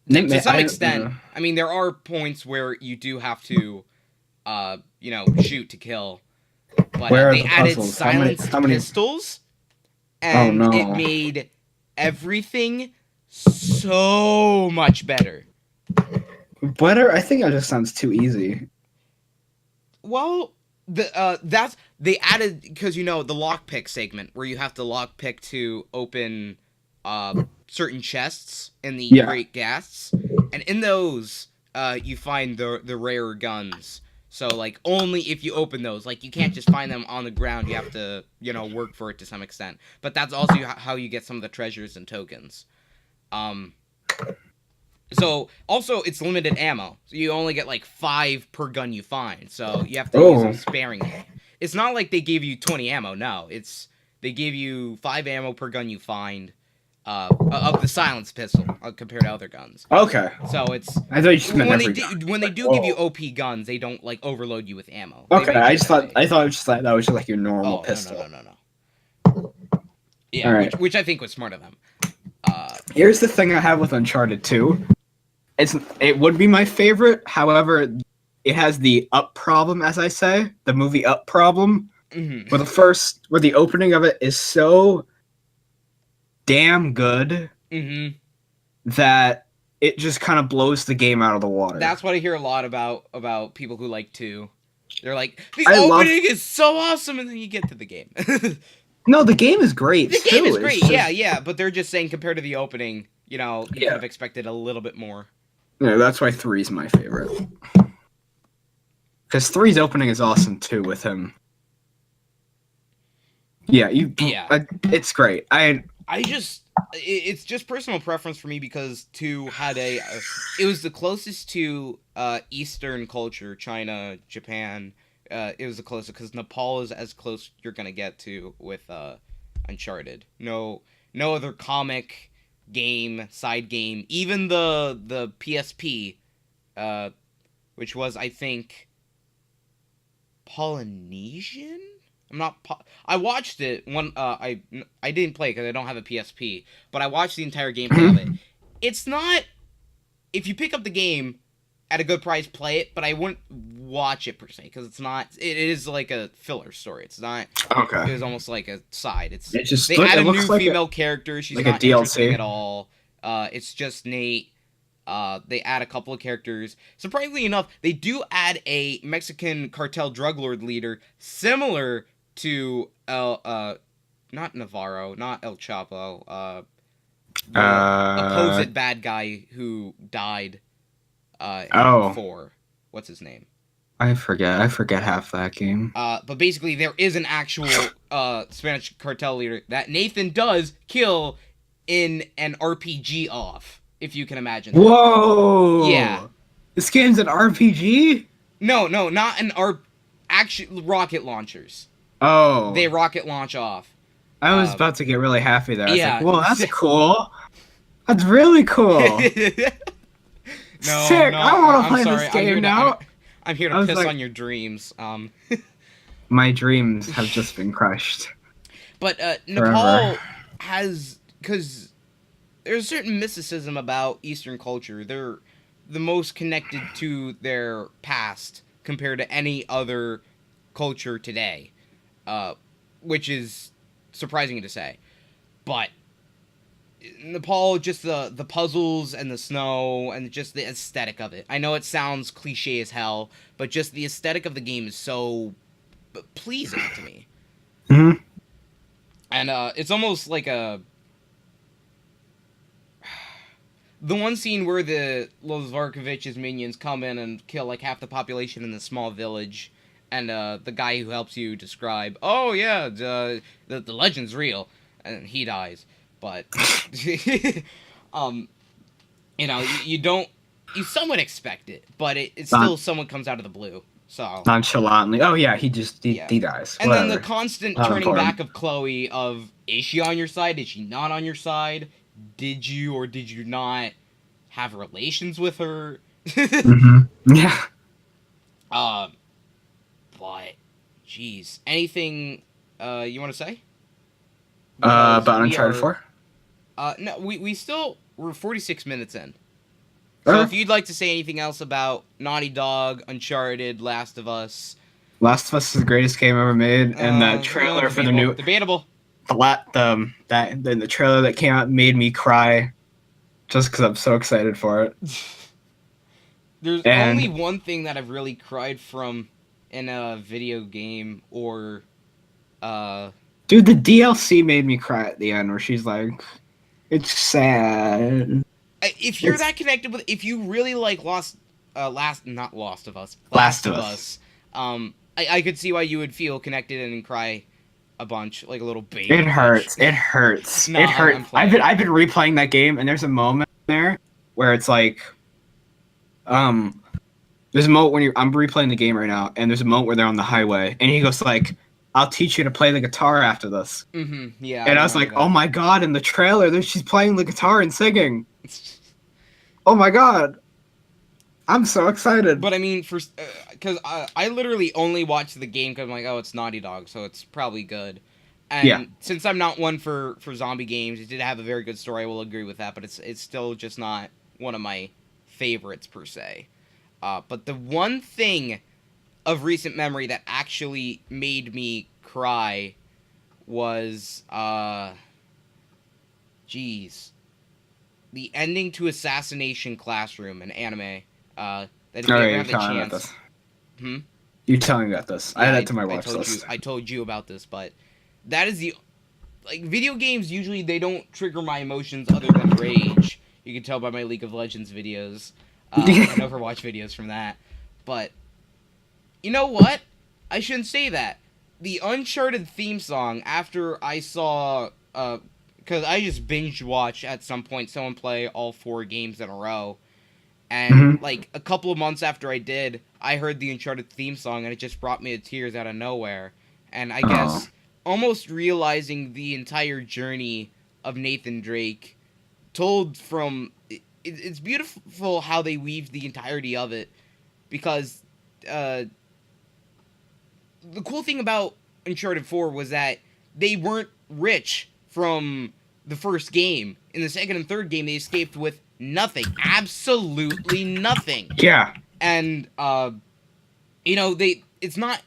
And to some extent, I mean, there are points where you do have to, shoot to kill. But they added silenced pistols, and it made everything so much better. Better? I think that just sounds too easy. Well, they added because the lockpick segment where you have to lockpick to open certain chests in the Great Ghasts, and in those you find the rare guns. So like only if you open those, like you can't just find them on the ground. You have to work for it to some extent. But that's also how you get some of the treasures and tokens. So also it's limited ammo. So you only get like 5 per gun you find. So you have to use them sparingly. It's not like they give you 20 ammo. No, they give you 5 ammo per gun you find. Of the silenced pistol compared to other guns. Okay. So it's. I thought you just meant when they do give you OP guns, they don't like overload you with ammo. Okay, I thought that was just like your normal pistol. No. Yeah, right. which I think was smart of them. Here's the thing I have with Uncharted 2. It would be my favorite. However, it has the Up problem, as I say, the movie Up problem, where the opening of it is so damn good that it just kind of blows the game out of the water. That's what I hear a lot about people who like 2. They're like, the opening is so awesome, and then you get to the game. No, the game is great. The game is great, yeah, but they're just saying compared to the opening, you could have expected a little bit more. Yeah, that's why 3 is my favorite. Because 3's opening is awesome, too, with him. Yeah, it's great. It's just personal preference for me because 2 had it was the closest to Eastern culture, China, Japan. It was the closest because Nepal is as close you're gonna get to with Uncharted. No other comic game, side game, even the PSP, which was I think Polynesian. I watched it I didn't play because I don't have a PSP, but I watched the entire gameplay of it. It's not. If you pick up the game at a good price, play it, but I wouldn't watch it per se because it's not. It is like a filler story. It's not. Okay. It was almost like a side. They add a new female character. She's like not a DLC interesting at all. It's just Nate. They add a couple of characters. Surprisingly enough, they do add a Mexican cartel drug lord leader similar to not Navarro, not El Chapo, the Uh opposite bad guy who died in oh, 4. What's his name? I forget. I forget half that game. But basically, there is an actual Spanish cartel leader that Nathan does kill in an RPG off, if you can imagine that. Whoa! Yeah. This game's an RPG? No, not an actual rocket launchers. Oh. They rocket launch off. I was about to get really happy there. I was yeah. like, whoa, that's cool. That's really cool. No, Sick. no, I want to I'm play sorry. this game now. I'm here to piss on your dreams. My dreams have just been crushed. But Nepal has, because there's a certain mysticism about Eastern culture. They're the most connected to their past compared to any other culture today, which is surprising to say. But Nepal, just the puzzles and the snow and just the aesthetic of it. I know it sounds cliche as hell, but just the aesthetic of the game is so pleasing to me. Mm-hmm. And it's almost like the one scene where the Los Varkovich's minions come in and kill like half the population in this small village, and the guy who helps you describe, oh yeah, the legend's real, and he dies. But you somewhat expect it, but it's still someone comes out of the blue. So nonchalantly. Oh yeah, he dies. And Whatever. then the constant turning back of Chloe of, is she on your side? Is she not on your side? Did you or did you not have relations with her? Mm-hmm. Yeah. But jeez, anything you want to say? About Uncharted 4? No, we're 46 minutes in. So if you'd like to say anything else about Naughty Dog, Uncharted, Last of Us. Last of Us is the greatest game ever made, and that trailer for the new debatable. The trailer that came out made me cry, just because I'm so excited for it. There's only one thing that I've really cried from in a video game, or dude, the DLC made me cry at the end, where she's like, "It's sad." If you're that connected with, if you really like Last of Us, I could see why you would feel connected and cry a bunch, like a little baby. It hurts. It hurts. No, it hurts. I've been replaying that game, and there's a moment there where it's like, there's a moment when I'm replaying the game right now, and there's a moment where they're on the highway, and he goes like, "I'll teach you to play the guitar after this." Mm-hmm. Yeah. And I was like, "Oh my god!" In the trailer, she's playing the guitar and singing. Oh my god! I'm so excited. But I mean, because I literally only watched the game because I'm like, oh, it's Naughty Dog, so it's probably good. And since I'm not one for zombie games, it did have a very good story. I will agree with that, but it's still just not one of my favorites per se. But the one thing of recent memory that actually made me cry was, the ending to Assassination Classroom, an anime. That if you ever have the chance. You telling me about this? I had that to my watch list. I told you about this, but that is video games usually they don't trigger my emotions other than rage. You can tell by my League of Legends videos and Overwatch videos from that. But you know what? I shouldn't say that. The Uncharted theme song, after I saw because I just binge watched at some point someone play all 4 games in a row. And, like, a couple of months after I did, I heard the Uncharted theme song, and it just brought me to tears out of nowhere. And I guess almost realizing the entire journey of Nathan Drake, told from... It's beautiful how they weave the entirety of it, because the cool thing about Uncharted 4 was that they weren't rich from the first game. In the second and third game, they escaped with nothing. Absolutely nothing. Yeah. And, it's not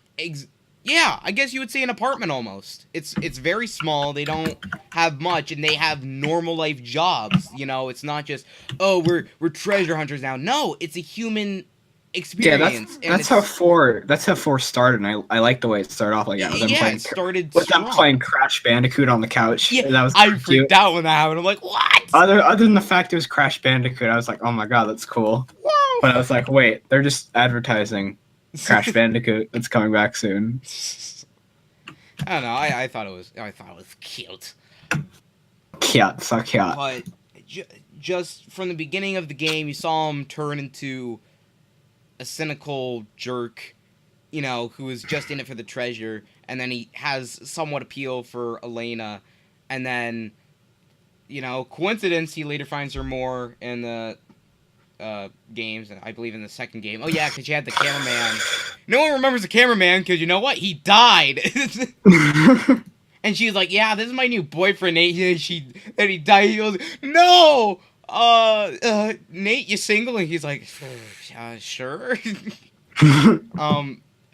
Yeah, I guess you would say an apartment almost. It's very small. They don't have much, and they have normal life jobs. You know, it's not just, oh, we're treasure hunters now. No, it's a human Yeah, experience, and that's how four started, and I like the way it started off like that. yeah, it started With them strong. playing Crash Bandicoot on the couch. Yeah, That was I cute. freaked out when that happened. I'm like, what? Other than the fact it was Crash Bandicoot, I was like, oh my god, that's cool. Whoa. But I was like, wait, they're just advertising Crash Bandicoot. It's coming back soon. I don't know. I thought it was cute. Cute, so cute. But just from the beginning of the game, you saw him turn into a cynical jerk, you know, who is just in it for the treasure, and then he has somewhat appeal for Elena, and then, you know, coincidence, he later finds her more in the games, I believe in the second game. Oh yeah, because you had the cameraman. No one remembers the cameraman, because you know what? He died! And she's like, yeah, this is my new boyfriend, Nate. And he died. He goes, no! Nate, you single? And he's like, sure.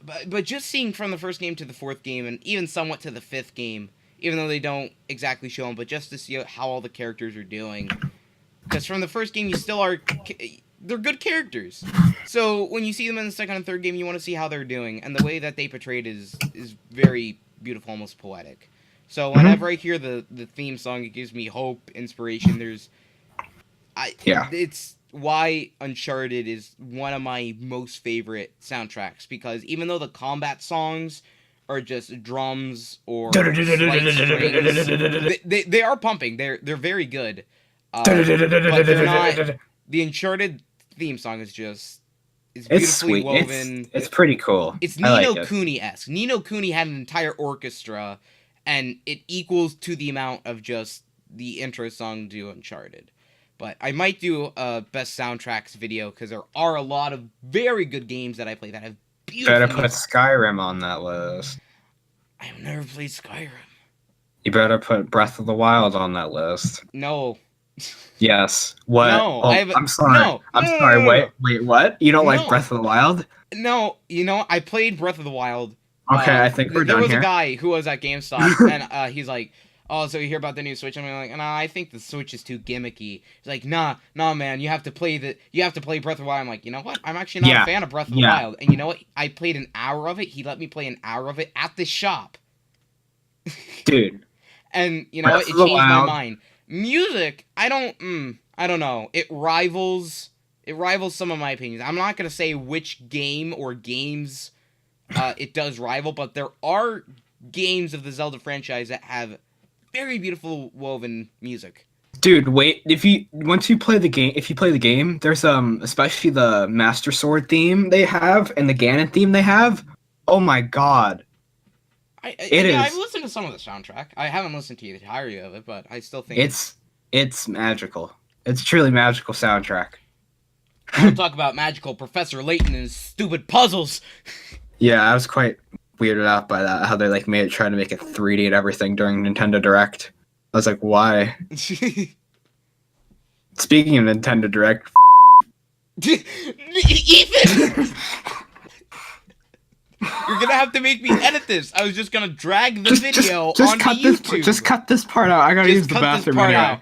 But just seeing from the first game to the fourth game, and even somewhat to the fifth game, even though they don't exactly show them, but just to see how all the characters are doing. Because from the first game, you still are... They're good characters. So when you see them in the second and third game, you want to see how they're doing. And the way that they portrayed is very beautiful, almost poetic. So whenever I hear the theme song, it gives me hope, inspiration. It's why Uncharted is one of my most favorite soundtracks, because even though the combat songs are just drums or slight strings, they are pumping. They're very good. But they're not. The Uncharted theme song is beautifully woven. It's pretty cool. It's Nino Cooney-esque. Nino Cooney had an entire orchestra, and it equals to the amount of just the intro song to Uncharted. But I might do a best soundtracks video, because there are a lot of very good games that I play that have beautiful Better put Skyrim on that list. I've never played Skyrim. You better put Breath of the Wild on that list. No. Yes. What? No, I'm sorry. No, I'm sorry. Wait, what? You don't like Breath of the Wild? No, you know, I played Breath of the Wild. Okay, I think we're done here. There was a guy who was at GameStop, and he's like, oh, so you hear about the new Switch? And I'm like, nah, I think the Switch is too gimmicky. He's like, nah, man, you have to play Breath of the Wild. I'm like, you know what? I'm actually not a fan of Breath of the Wild. And you know what? I played an hour of it. He let me play an hour of it at the shop. Dude. And, you know what? It changed my mind. Music, I don't know. It rivals some of my opinions. I'm not going to say which game or games it does rival, but there are games of the Zelda franchise that have very beautiful woven music. Dude, wait, if you play the game, there's especially the Master Sword theme they have and the Ganon theme they have. Oh my god. I've listened to some of the soundtrack. I haven't listened to the entirety of it, but I still think it's magical. It's truly magical soundtrack. We'll talk about magical Professor Layton and his stupid puzzles. Yeah, I was quite weirded out by that, how they made it try to make it 3D and everything during Nintendo Direct. I was like, why? Speaking of Nintendo Direct, Ethan! You're gonna have to make me edit this. I was just gonna drag the video onto YouTube. Just cut this part out. I gotta use the bathroom anyway. Okay.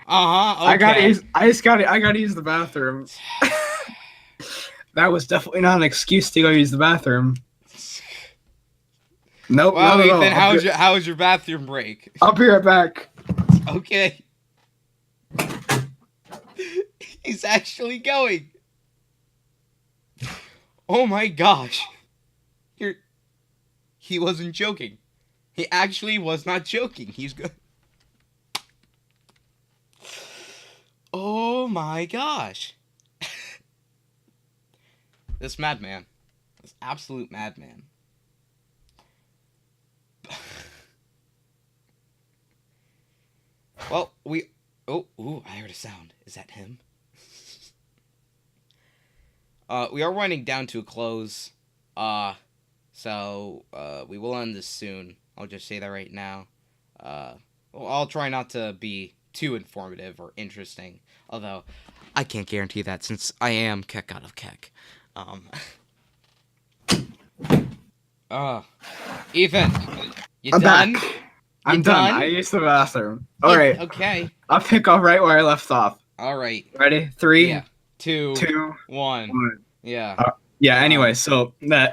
I gotta use the bathroom. That was definitely not an excuse to go use the bathroom. Nope. Wow, no. Ethan, how was your bathroom break? I'll be right back. Okay. He's actually going. Oh my gosh. He wasn't joking. He actually was not joking. He's good. Oh my gosh. This madman. This absolute madman. Well, I heard a sound. Is that him? We are winding down to a close. So we will end this soon. I'll just say that right now. I'll try not to be too informative or interesting. Although, I can't guarantee that since I am Keck out of Keck. Ethan, you I'm done? back. You I'm done. I used the bathroom. All right. Okay. I'll pick up right where I left off. All right. Ready? Three, Yeah. Two. 2, One. 1. Yeah. Yeah. Anyway, so that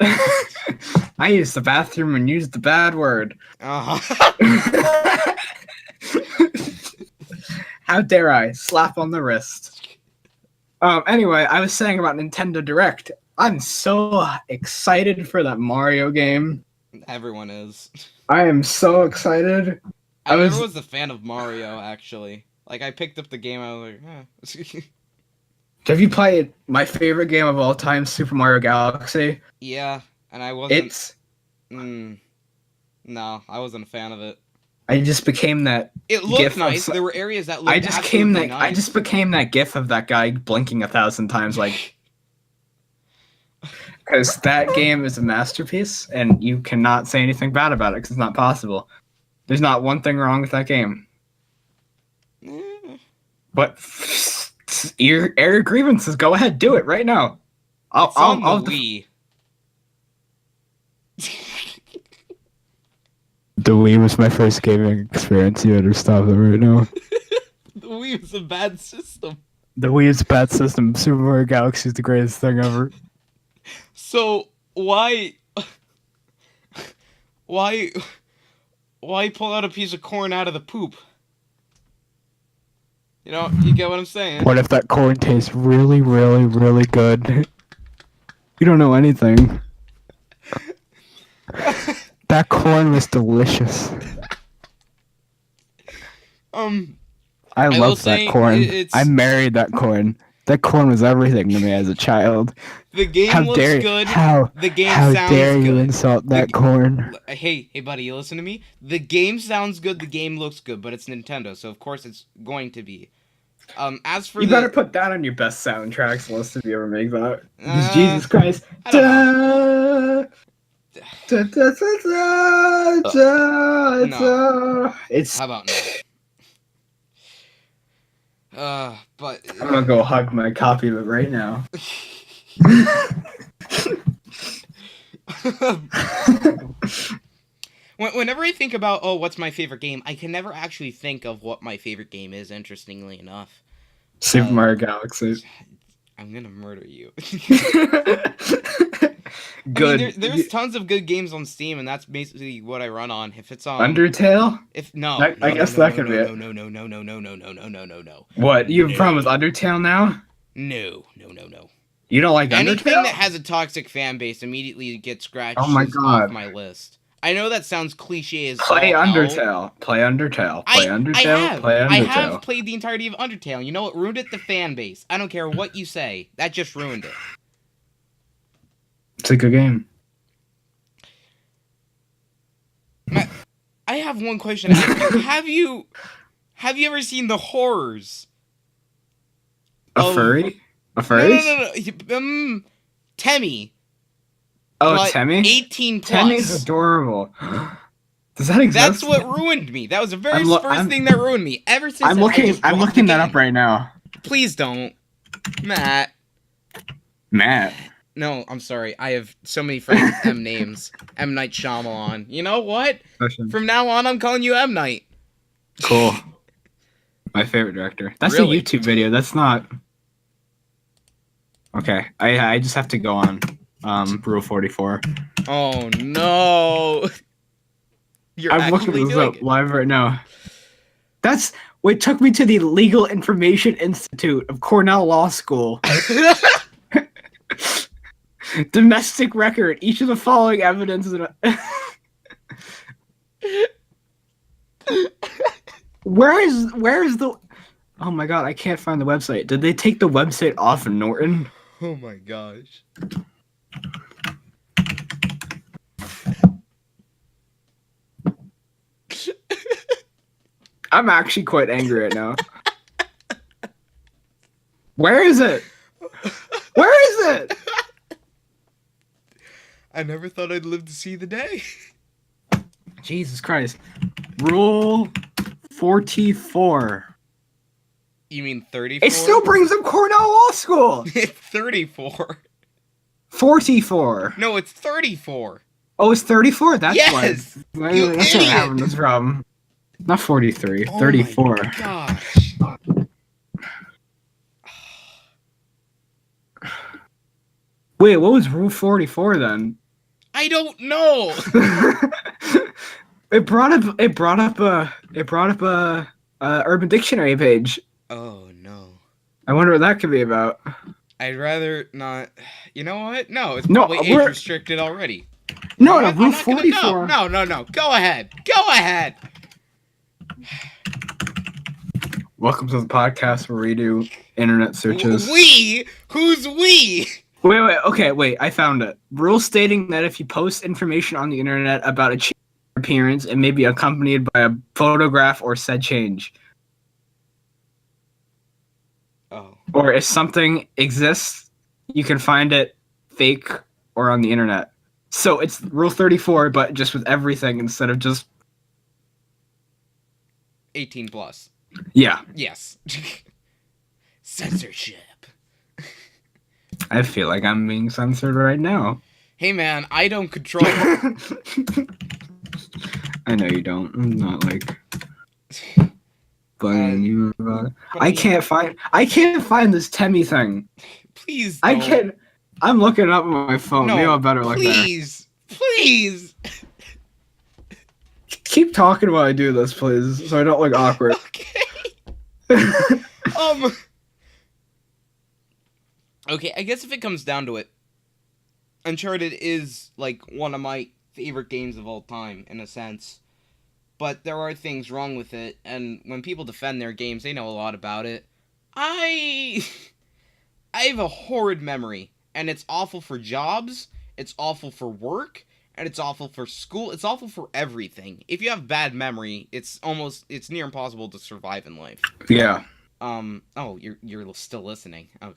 I used the bathroom and used the bad word. Uh-huh. How dare I slap on the wrist? Anyway, I was saying about Nintendo Direct. I'm so excited for that Mario game. Everyone is. I am so excited. I never was a fan of Mario, actually. Like, I picked up the game, I was like, eh. Have you played my favorite game of all time, Super Mario Galaxy? Yeah, and I wasn't... It's... No, I wasn't a fan of it. I just became that It looked gif nice. of... There were areas that looked I just absolutely nice. I just became that gif of that guy blinking 1,000 times, like... Because that game is a masterpiece, and you cannot say anything bad about it, because it's not possible. There's not one thing wrong with that game. But air grievances. Go ahead, do it right now. It's on the Wii. The Wii was my first gaming experience. You better stop it right now. The Wii was a bad system. The Wii is a bad system. Super Mario Galaxy is the greatest thing ever. So why pull out a piece of corn out of the poop? You know, you get what I'm saying? What if that corn tastes really, really, really good? You don't know anything. That corn was delicious. I will love say that corn. it's- I married that corn. That corn was everything to me as a child. The game How looks dare good. how The game how sounds dare you good. insult that corn? Hey, buddy, you listen to me? The game sounds good, the game looks good, but it's Nintendo, so of course it's going to be. As for You better put that on your best soundtracks list if you ever make that. Because Jesus Christ. I don't No. It's. How about no? But I'm gonna go hug my copy of it right now. Whenever I think about, what's my favorite game, I can never actually think of what my favorite game is, interestingly enough. Super Mario Galaxy. I'm gonna murder you. Good. I mean, there's tons of good games on Steam, and that's basically what I run on. If it's on Undertale? I guess that could be it. No. What? You have a problem with Undertale now? No. You don't like Anything Undertale? that has a toxic fan base immediately gets scratched Oh my God. off my list. I know that sounds cliche as Play all hell. Undertale. Play Undertale. Play Undertale. Play Undertale. I have played the entirety of Undertale. You know what ruined it? The fan base. I don't care what you say. That just ruined it. It's a good game. I have one question to ask you. Have you ever seen the horrors? A furry? A furry? No. Temmie. Oh, But Temmie? 18 plus. Temmie's adorable. Does that exist? That's what ruined me. That was the very first thing that ruined me. Ever since I'm looking that up right now. Please don't. Matt. No, I'm sorry. I have so many friends with M names. M. Night Shyamalan. You know what? From now on, I'm calling you M. Night. Cool. My favorite director. That's Really? a YouTube video. That's not... Okay. I just have to go on Rule 44. Oh, no. I'm looking this up live right now. That's what took me to the Legal Information Institute of Cornell Law School. Domestic record. Each of the following evidence is Where is the... Oh my God, I can't find the website. Did they take the website off of Norton? Oh my gosh. I'm actually quite angry right now. Where is it? Where is it? I never thought I'd live to see the day. Jesus Christ. Rule 44. You mean 34? It still brings up Cornell Law School. It's 34. 44. No, it's 34. Oh, it's 34. That's Yes! why. You That's why I'm idiot! having this problem. Not 43. Oh 34. my gosh. Wait, what was Rule 44 then? I don't know. It brought up a Urban Dictionary page. Oh no. I wonder what that could be about. I'd rather not. You know what? No, it's No, probably age we're restricted already. You know no, no, what? I'm Rule not gonna. 44. No. Go ahead. Go ahead. Welcome to the podcast where we do internet searches. We? Who's we? Wait, okay, wait, I found it. Rule stating that if you post information on the internet about a change in appearance, it may be accompanied by a photograph or said change. Oh. Or if something exists, you can find it fake or on the internet. So it's Rule 34, but just with everything instead of just 18 plus. yeah. Yes. Censorship. I feel like I'm being censored right now. Hey man, I don't control. I know you don't. I'm not like bugging you about it. I can't find this Temmie thing. Please. I Don't. can't. I'm looking it up on my phone. No, Maybe I better look there. Please. Keep talking while I do this, please, so I don't look awkward. Okay. Okay, I guess if it comes down to it, Uncharted is like one of my favorite games of all time in a sense. But there are things wrong with it, and when people defend their games, they know a lot about it. I have a horrid memory, and it's awful for jobs, it's awful for work, and it's awful for school. It's awful for everything. If you have bad memory, it's near impossible to survive in life. Yeah. Oh, you're still listening. Okay.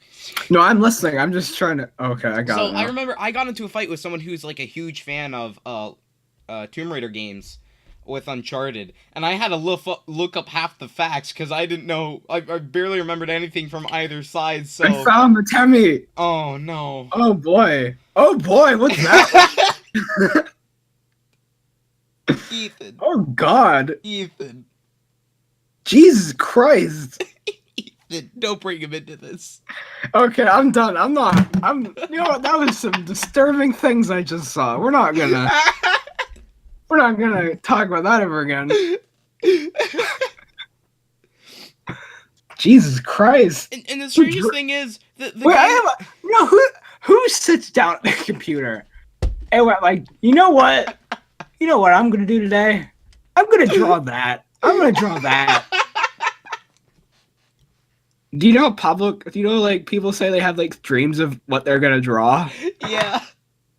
No, I'm listening. I'm just trying to. Okay, I got it. So I remember I got into a fight with someone who's like a huge fan of Tomb Raider games with Uncharted, and I had to look up half the facts because I didn't know. I barely remembered anything from either side. So I found the Temmie. Oh no. Oh boy. What's that? Ethan. Oh God. Ethan. Jesus Christ. Ethan, don't bring him into this. Okay, I'm done. I'm not. You know what? That was some disturbing things I just saw. We're not gonna talk about that ever again. Jesus Christ. And the strangest thing is the Wait, game... who sits down at the computer and went like, you know what I'm gonna do today? I'm gonna draw that. Do you know like people say they have like dreams of what they're gonna draw? Yeah.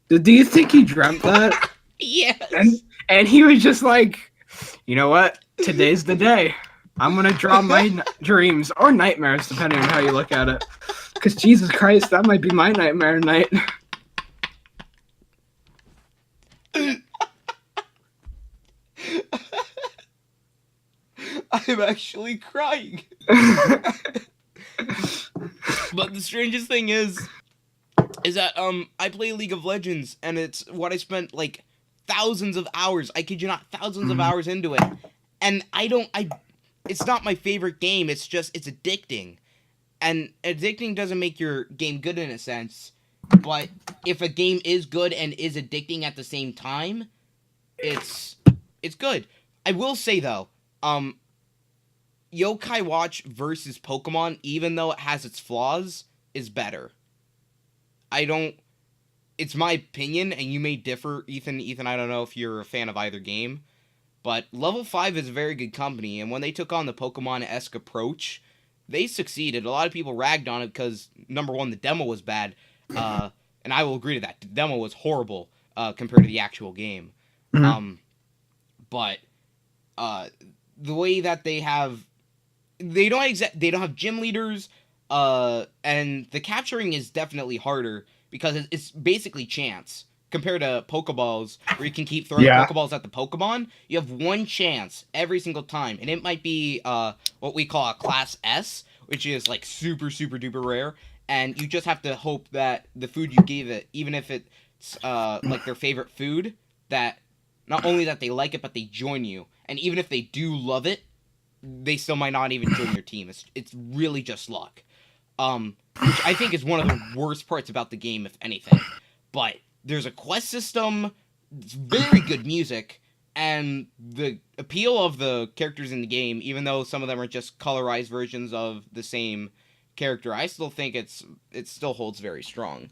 Do you think he dreamt that? Yes. And he was just like, you know what? Today's the day. I'm gonna draw my dreams or nightmares, depending on how you look at it. Because Jesus Christ, that might be my nightmare night. I'm actually crying. But the strangest thing is that I play League of Legends, and it's what I spent like thousands of hours. I kid you not, thousands of hours into it, and it's not my favorite game. It's addicting, and addicting doesn't make your game good in a sense. But if a game is good and is addicting at the same time, it's good. I will say though, Yokai Watch versus Pokemon, even though it has its flaws, is better. It's my opinion, and you may differ, Ethan. Ethan, I don't know if you're a fan of either game, but Level 5 is a very good company, and when they took on the Pokemon-esque approach, they succeeded. A lot of people ragged on it because, number one, the demo was bad, and I will agree to that. The demo was horrible compared to the actual game. Mm-hmm. But the way that they don't have gym leaders, and the capturing is definitely harder because it's basically chance compared to Pokeballs, where you can keep throwing Pokeballs at the Pokemon. You have one chance every single time, and it might be what we call a Class S, which is like super super duper rare, and you just have to hope that the food you gave it, even if it's like their favorite food, that not only that they like it, but they join you. And even if they do love it, they still might not even join your team. It's really just luck. Which I think is one of the worst parts about the game, if anything. But there's a quest system, it's very good music, and the appeal of the characters in the game, even though some of them are just colorized versions of the same character, I still think it still holds very strong.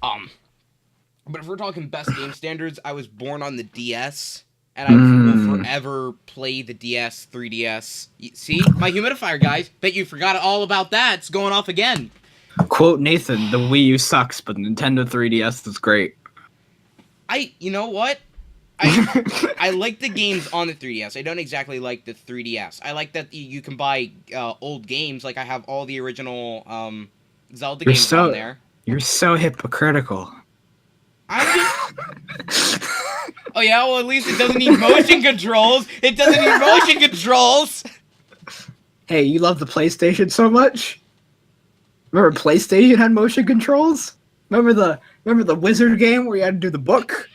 But if we're talking best game standards, I was born on the DS, and I will forever play the DS, 3DS. See? My humidifier, guys. Bet you forgot all about that. It's going off again. Quote Nathan, the Wii U sucks, but the Nintendo 3DS is great. You know what? I like the games on the 3DS. I don't exactly like the 3DS. I like that you can buy old games. Like, I have all the original Zelda games on there. You're so hypocritical. I'm just... Oh, yeah? Well, at least it doesn't need motion controls. It doesn't need motion controls! Hey, you love the PlayStation so much? Remember PlayStation had motion controls? Remember the Wizard game where you had to do the book?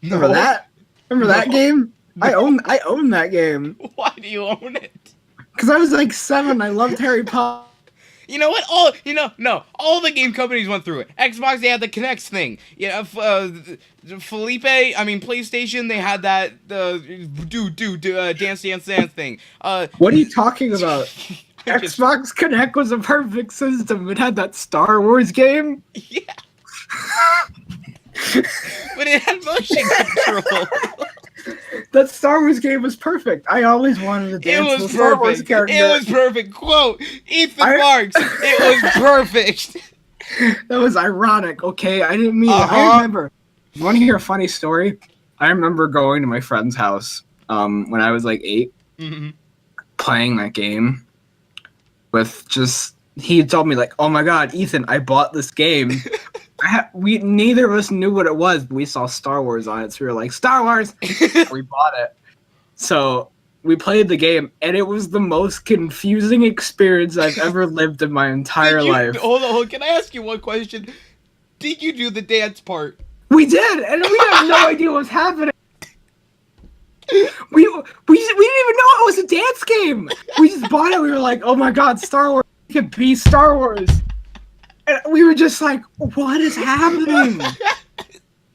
Remember that? Remember that game? I own that game. Why do you own it? Because I was like 7. I loved Harry Potter. You know what? All the game companies went through it. Xbox, they had the Kinect thing. Yeah, PlayStation, they had that dance thing. What are you talking about? Xbox Kinect was a perfect system. It had that Star Wars game. Yeah. But it had motion control. That Star Wars game was perfect. I always wanted to dance with Star Wars character. It was perfect. Quote, Ethan Marx. It was perfect. That was ironic, okay? I didn't mean it. I remember. You want to hear a funny story? I remember going to my friend's house when I was like 8, playing that game with just... He told me, like, oh my god, Ethan, I bought this game. Neither of us knew what it was, but we saw Star Wars on it, so we were like, Star Wars! We bought it. So we played the game, and it was the most confusing experience I've ever lived in my entire life. Hold on, can I ask you one question? Did you do the dance part? We did, and we had no idea what was happening. We didn't even know it was a dance game. We just bought it. We were like, oh my god, Star Wars. It could be Star Wars. And we were just like, what is happening?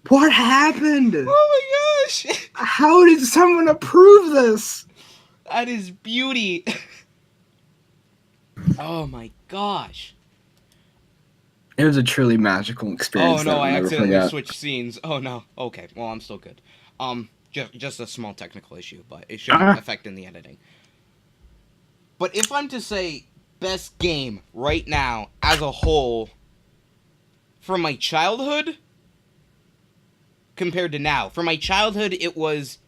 What happened? Oh my gosh. How did someone approve this? That is beauty. Oh my gosh. It was a truly magical experience. Oh no, I accidentally switched scenes. Oh no. Okay, well, I'm still good. Just a small technical issue, but it shouldn't affect in the editing. But if I'm to say best game right now as a whole from my childhood compared to now. For my childhood, it was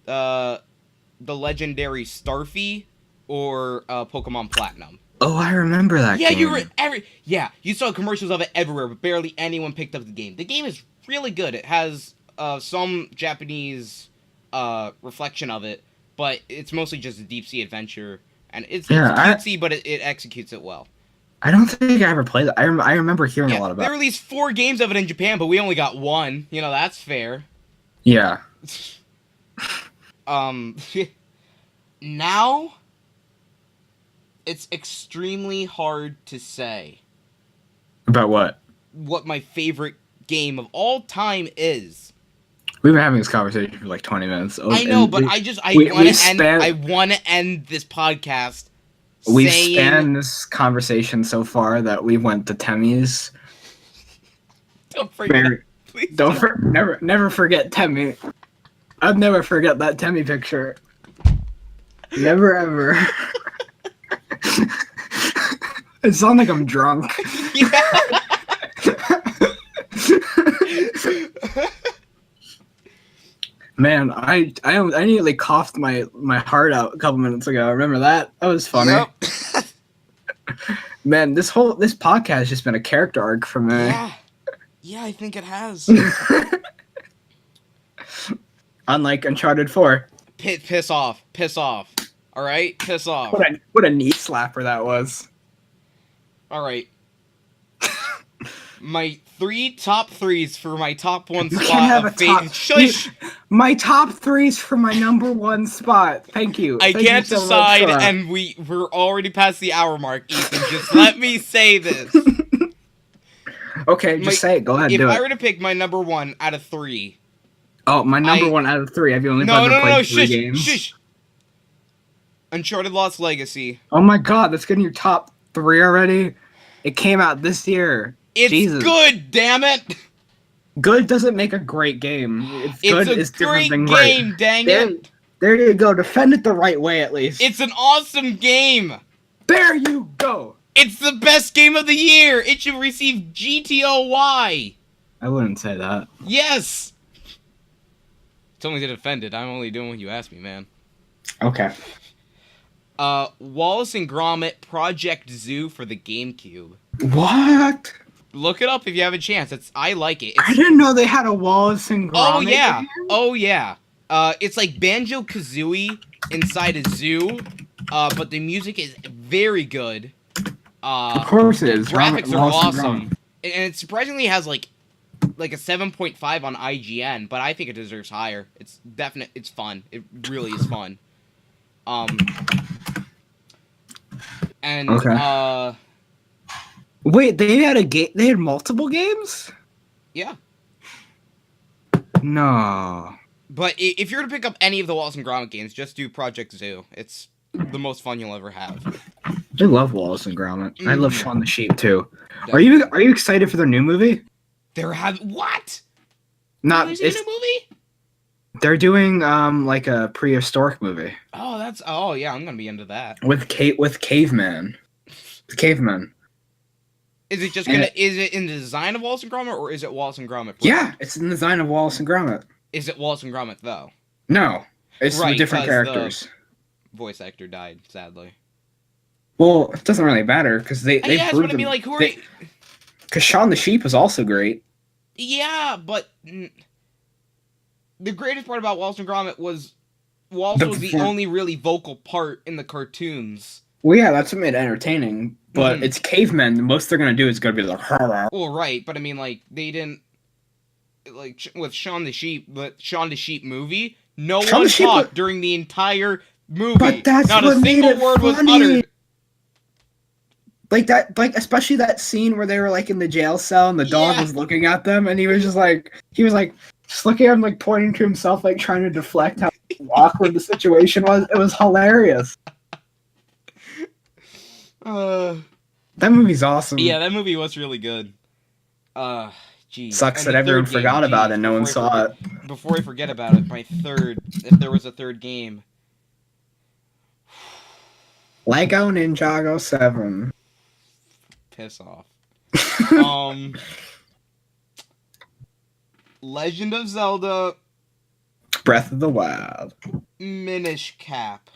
the legendary Starfy or Pokemon Platinum. Oh, I remember that game. You saw commercials of it everywhere, but barely anyone picked up the game. The game is really good. It has some Japanese reflection of it, but it's mostly just a deep sea adventure. And it's cutesy, but it executes it well. I don't think I ever played it. I remember hearing a lot about it. They released 4 games of it in Japan, but we only got 1. You know, that's fair. Yeah. Now, it's extremely hard to say. About what? What my favorite game of all time is. We've been having this conversation for like 20 minutes. I know, but I want to end this podcast. We've spanned this conversation so far that we went to Temmie's. Don't forget. Please never forget Temmie. I'd never forget that Temmie picture. Never ever. It sounds like I'm drunk. Yeah. Man, I nearly coughed my heart out a couple minutes ago. Remember that? That was funny. Yep. Man, this podcast has just been a character arc for me. Yeah, I think it has. Unlike Uncharted 4. Piss off. All right, piss off. What a knee slapper that was. All right. My top threes for my top one You spot can't have of a top. Shush! My top threes for my number one spot. Thank you. I Thank can't you so much decide, for that. and we're already past the hour mark, Ethan. Just let me say this. Okay, just say it. Go ahead, If do I it. were to pick my number one out of three, Oh, my number one out of 3. Have you only played 3 games? Shush! Uncharted Lost Legacy. Oh my god, that's getting your top 3 already? It came out this year. It's Jesus. good, damn it! Good doesn't make a great game. It's good is different than great game, great. dang it! There you go. Defend it the right way, at least. It's an awesome game! There you go! It's the best game of the year! It should receive GTOY! I wouldn't say that. Yes! It's only to defend it. I'm only doing what you asked me, man. Okay. Wallace and Gromit Project Zoo for the GameCube. What? Look it up if you have a chance. I like it. I didn't know they had a Wallace and Gromit Oh yeah. game. Oh yeah. It's like Banjo-Kazooie inside a zoo. But the music is very good. Of course it is. Graphics are Wallace and awesome. Gromit. And it surprisingly has like a 7.5 on IGN, but I think it deserves higher. It's fun. It really is fun. And Okay. Wait, they had a game. They had multiple games? yeah. No. But if you're to pick up any of the Wallace and Gromit games, just do Project Zoo. It's the most fun you'll ever have. I love Wallace and Gromit. I love Shaun the Sheep too. Definitely. Are you excited for their new movie? What? Not Is it a movie? They're doing like a prehistoric movie Oh yeah, I'm gonna be into that. with cavemen. Cavemen. Is it just is it in the design of Wallace and Gromit, or is it Wallace and Gromit? Yeah, it's in the design of Wallace and Gromit. Is it Wallace and Gromit though? No, it's Right, with different 'cause characters. Voice actor died, sadly. Well, it doesn't really matter because they Yes, proved but I mean, like, who are you? Because Shaun the Sheep was also great. Yeah, but the greatest part about Wallace and Gromit was Wallace was the only really vocal part in the cartoons. Well, yeah, that's what made it entertaining. But it's cavemen. The most they're gonna do is gonna be like. Well, right, but I mean, like, they didn't like with Shaun the Sheep, but Shaun the Sheep movie. No one talked during the entire movie. But that's not what a single made it word was funny. uttered. Like that, like especially that scene where they were like in the jail cell and the dog was looking at them, and he was just looking at him, like pointing to himself, like trying to deflect how awkward the situation was. It was hilarious. That movie's awesome. Yeah, that movie was really good. Geez. Sucks that everyone forgot about it and no one saw it. Before I forget about it, my third, if there was a third game. Lego Ninjago 7. Piss off. Legend of Zelda. Breath of the Wild. Minish Cap.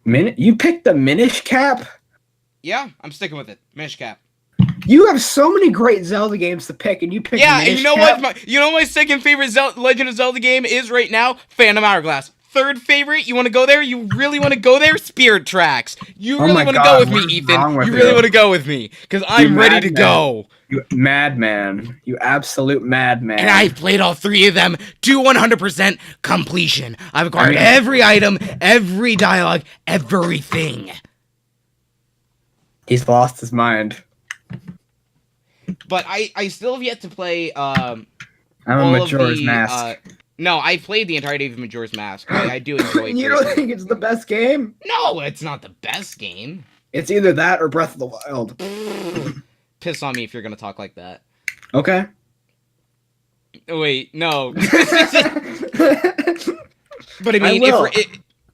You picked the Minish Cap? Yeah, I'm sticking with it. Minish Cap. You have so many great Zelda games to pick, and you picked Minish and you know Cap? what? You know what my second favorite Legend of Zelda game is right now? Phantom Hourglass. Third favorite, you want to go there? You really want to go there? Spirit Tracks. You really want to go with me, Ethan. You really want to go with me, because I'm ready to go. You madman. You absolute madman. And I've played all 3 of them to 100% completion. I've acquired every item, every dialogue, everything. He's lost his mind. But I still have yet to play I'm a Majora's Mask. No, I played the entirety of Majora's Mask. I do enjoy it. You don't think it's the best game? No, it's not the best game. It's either that or Breath of the Wild. Piss on me if you're gonna talk like that. Okay. Wait, no. But I mean,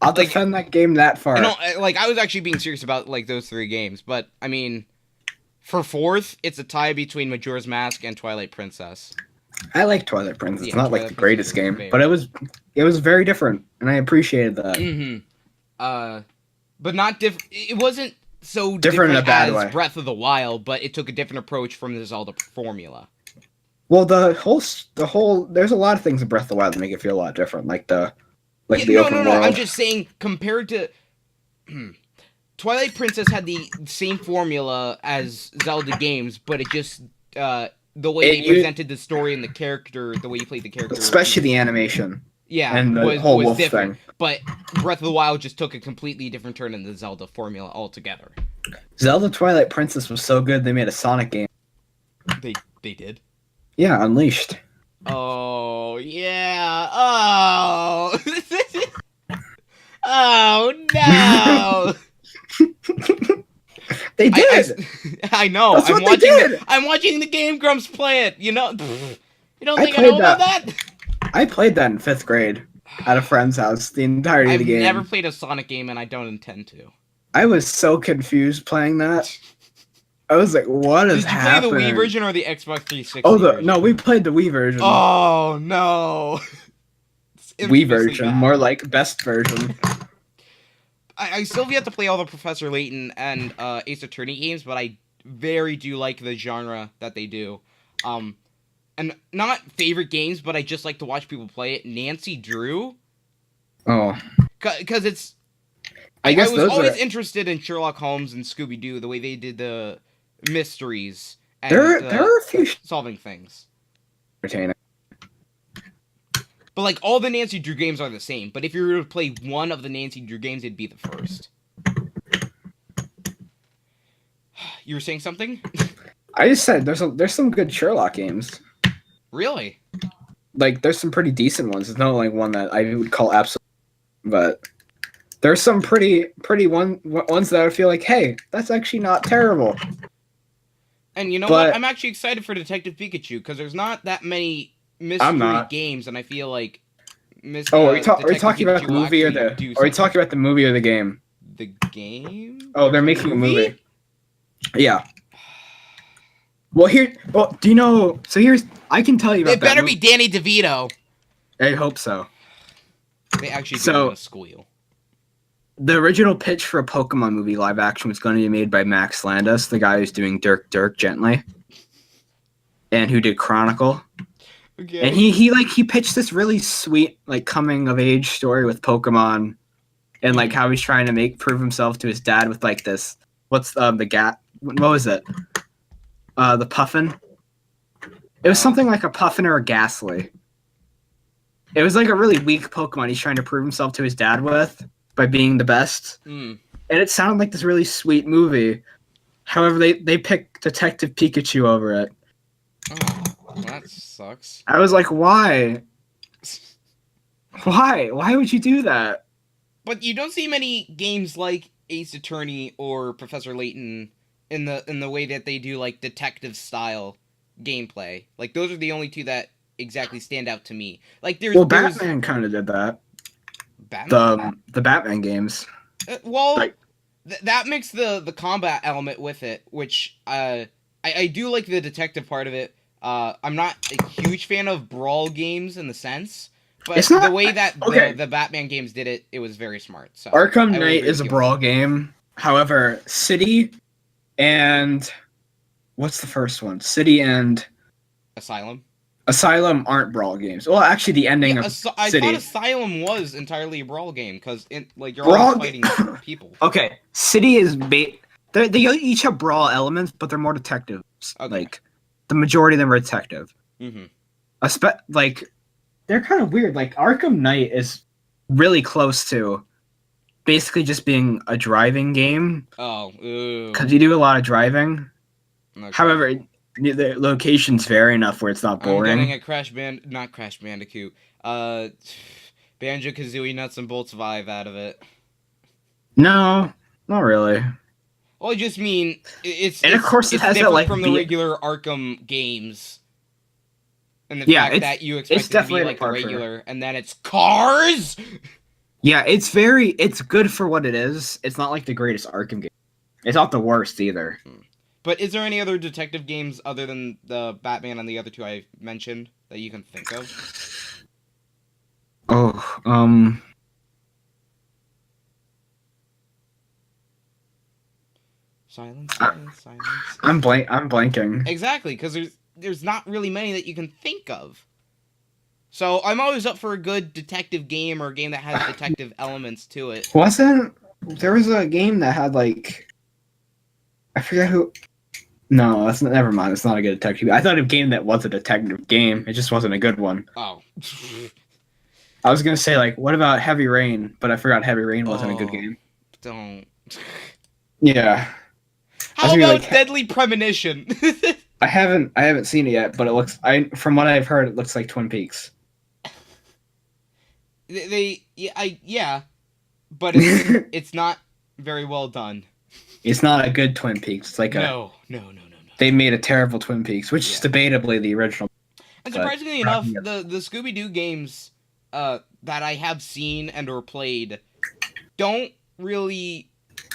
I'll defend that game that far. No, like, I was actually being serious about like those 3 games, but I mean, for 4th, it's a tie between Majora's Mask and Twilight Princess. I like Twilight Princess. It's not like the greatest game, but it was very different, and I appreciated that. But not different. It wasn't so different in a bad as way. Breath of the Wild, but it took a different approach from the Zelda formula. Well, the whole there's a lot of things in Breath of the Wild that make it feel a lot different, like the open world. I'm just saying, compared to Twilight Princess had the same formula as Zelda games, but it the way they presented the story and the character, the way you played the character, especially the animation. Yeah, and the whole wolf different. thing. But Breath of the Wild just took a completely different turn in the Zelda formula altogether. Zelda Twilight Princess was so good they made a Sonic game. They did. Yeah, Unleashed. Oh yeah. Oh. Oh no. They did. I know. That's what they did. I'm watching the Game Grumps play it. You know. You don't think I played know about that? I played that in 5th grade at a friend's house. The entirety of the game. I've never played a Sonic game, and I don't intend to. I was so confused playing that. I was like, "What is happening?" Did you play the Wii version or the Xbox 360? Oh, no, we played the Wii version. Oh no. Wii version, more like best version. I still have yet to play all the Professor Layton and Ace Attorney games, but I very do like the genre that they do. And not favorite games, but I just like to watch people play it. Nancy Drew. Oh. Because it's... I guess was always interested in Sherlock Holmes and Scooby-Doo, the way they did the mysteries and there are a few solving things. Entertaining. But like all the Nancy Drew games are the same. But if you were to play one of the Nancy Drew games, it'd be the first. You were saying something? I just said there's some good Sherlock games. Really? Like there's some pretty decent ones. There's not like one that I would call absolute, but there's some pretty ones that I feel like, hey, that's actually not terrible. And you know what? I'm actually excited for Detective Pikachu because there's not that many mystery games, and I feel like are we talking about the movie or are we talking about the movie or the game? The game? Oh, they're making a movie. Yeah. Well, do you know? So I can tell you about. It better be Danny DeVito. I hope so. They actually do want to school you. The original pitch for a Pokemon movie live action was going to be made by Max Landis, the guy who's doing Dirk Gently, and who did Chronicle. Okay. And he pitched this really sweet like coming of age story with Pokemon, and like how he's trying to prove himself to his dad with like this. What's the what was it? The Puffin. It was something like a Puffin or a Ghastly. It was like a really weak Pokemon he's trying to prove himself to his dad with by being the best. And it sounded like this really sweet movie. However, they picked Detective Pikachu over it. Oh, that sucks. I was like, why? Why? Why would you do that? But you don't see many games like Ace Attorney or Professor Layton in the way that they do like detective style gameplay. Like those are the only two that exactly stand out to me. Like Batman kind of did that. Batman? The Batman games. That makes the combat element with it, which I do like the detective part of it. I'm not a huge fan of brawl games in the sense, but the way that the Batman games did it, it was very smart. So Arkham Knight is a brawl game. However, City and what's the first one? City and Asylum aren't brawl games. Well, actually, the ending of City. I thought Asylum was entirely a brawl game because you're all fighting people. Okay, City is they each have brawl elements, but they're more detectives. Okay. Like the majority of them are detective. Mm-hmm. Like they're kind of weird. Like Arkham Knight is really close to basically just being a driving game. Oh, because you do a lot of driving. Okay. However, the locations vary enough where it's not boring. I'm getting a not Crash Bandicoot. Banjo-Kazooie Nuts and Bolts vibe out of it. No, not really. Well, I just mean it's of course it has different like from the regular Arkham games. And the fact that you expect it to be like regular, and then it's cars. Yeah, it's good for what it is. It's not like the greatest Arkham game. It's not the worst either. But is there any other detective games other than the Batman and the other two I mentioned that you can think of? Oh, Silence. I'm blanking. Exactly, because there's not really many that you can think of. So I'm always up for a good detective game or a game that has detective elements to it. There was a game that had like, I forget who. No, never mind. It's not a good detective. I thought a game that was a detective game. It just wasn't a good one. Oh. I was gonna say like, what about Heavy Rain? But I forgot Heavy Rain wasn't a good Oh, game. don't. Yeah. I was How gonna be about like, Deadly Premonition? I haven't seen it yet, but it looks. From what I've heard, it looks like Twin Peaks. Yeah, but it's not very well done. It's not a good Twin Peaks. It's like No. they made a terrible Twin Peaks, which is Yeah. debatably the original. And But surprisingly enough, the Scooby-Doo games that I have seen and or played don't really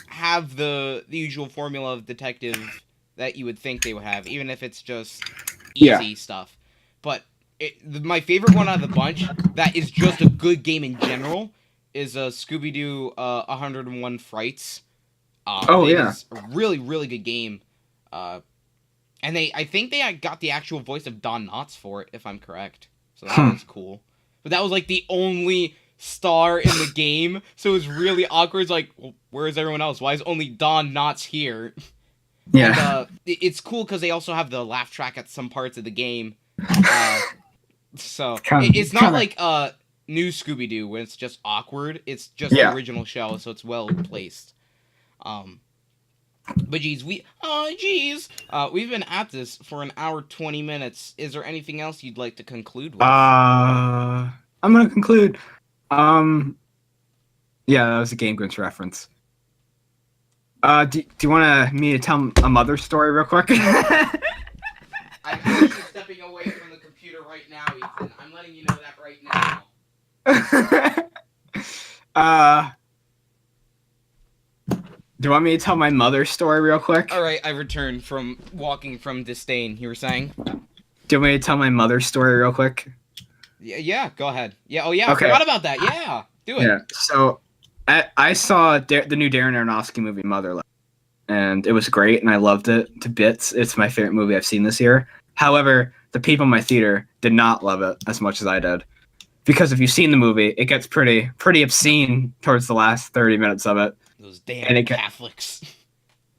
have the usual formula of detective that you would think they would have, even if it's just easy stuff. But my favorite one out of the bunch that is just a good game in general is Scooby-Doo 101 Frights. Oh, it yeah. is a really, really good game. And I think they got the actual voice of Don Knotts for it, if I'm correct. So that was cool. But that was like the only star in the game, so it was really awkward. It's like, well, where is everyone else? Why is only Don Knotts here? Yeah. And it's cool because they also have the laugh track at some parts of the game. So it's not like new Scooby-Doo when it's just awkward. It's just the original show, so it's well placed. But geez, we've been at this for an hour 20 minutes. Is there anything else you'd like to conclude with? I'm gonna conclude. Yeah, that was a Game Grumps reference. Do you want me to tell a mother story real quick? I'm actually stepping away from the computer right now, Ethan. I'm letting you know that right now. Do you want me to tell my mother's story real quick? All right, I returned from walking from disdain. You were saying? Do you want me to tell my mother's story real quick? Yeah, go ahead. Yeah, oh yeah, Okay. I forgot about that. Yeah, do it. Yeah. So I saw the new Darren Aronofsky movie Mother, and it was great, and I loved it to bits. It's my favorite movie I've seen this year. However, the people in my theater did not love it as much as I did, because if you've seen the movie, it gets pretty obscene towards the last 30 minutes of it. Those damn Catholics.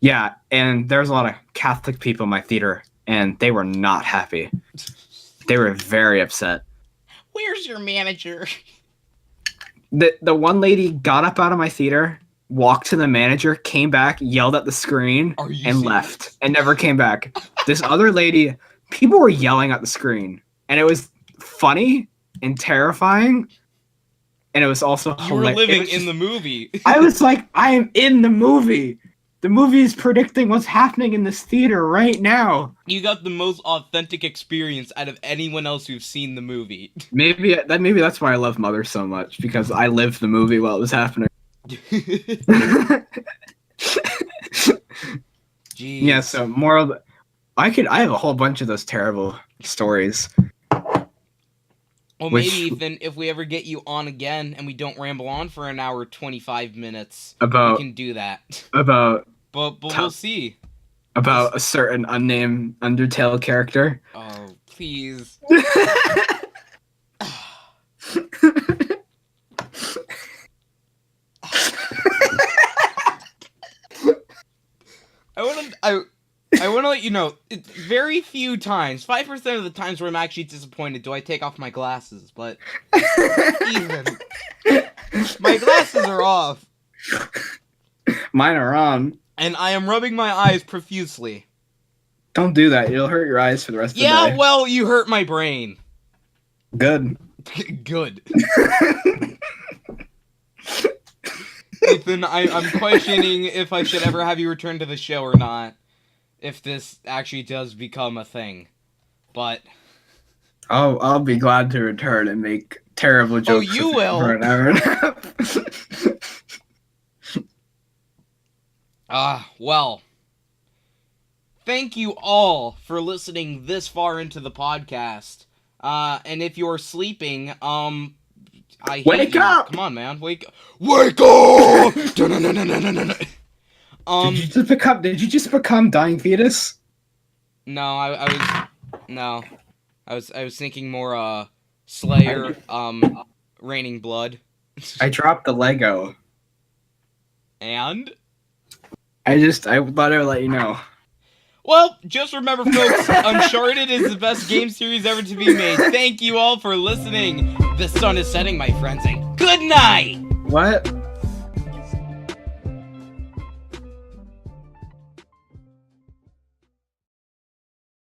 Yeah, and there's a lot of Catholic people in my theater, and they were not happy. They were very upset. Where's your manager? The one lady got up out of my theater, walked to the manager, came back, yelled at the screen, and left, and never came back. This other lady, people were yelling at the screen, and it was funny and terrifying. And it was also you were living in the movie. I was like, I am in the movie. The movie is predicting what's happening in this theater right now. You got the most authentic experience out of anyone else who's seen the movie. Maybe that's why I love Mother so much, because I lived the movie while it was happening. Jeez. Yeah, so moral, I have a whole bunch of those terrible stories. Well, maybe, Ethan, if we ever get you on again and we don't ramble on for an hour 25 minutes, we can do that. But we'll see. About a certain unnamed Undertale character. Oh, please. I want to let you know, it's very few times, 5% of the times where I'm actually disappointed do I take off my glasses, but even. My glasses are off. Mine are on. And I am rubbing my eyes profusely. Don't do that. It'll hurt your eyes for the rest of the day. Yeah, well, you hurt my brain. Good. Good. Ethan, I'm questioning if I should ever have you return to the show or not. If this actually does become a thing. But I'll be glad to return and make terrible jokes. Oh, you will. For an hour and a half. Well. Thank you all for listening this far into the podcast. And if you're sleeping, Wake up! Come on, man. Wake up! Did you just become Dying Fetus? No, I was thinking more Slayer, Raining Blood. I dropped the Lego. And? I thought I would let you know. Well, just remember, folks, Uncharted is the best game series ever to be made. Thank you all for listening. The sun is setting, my friends, and good night! What?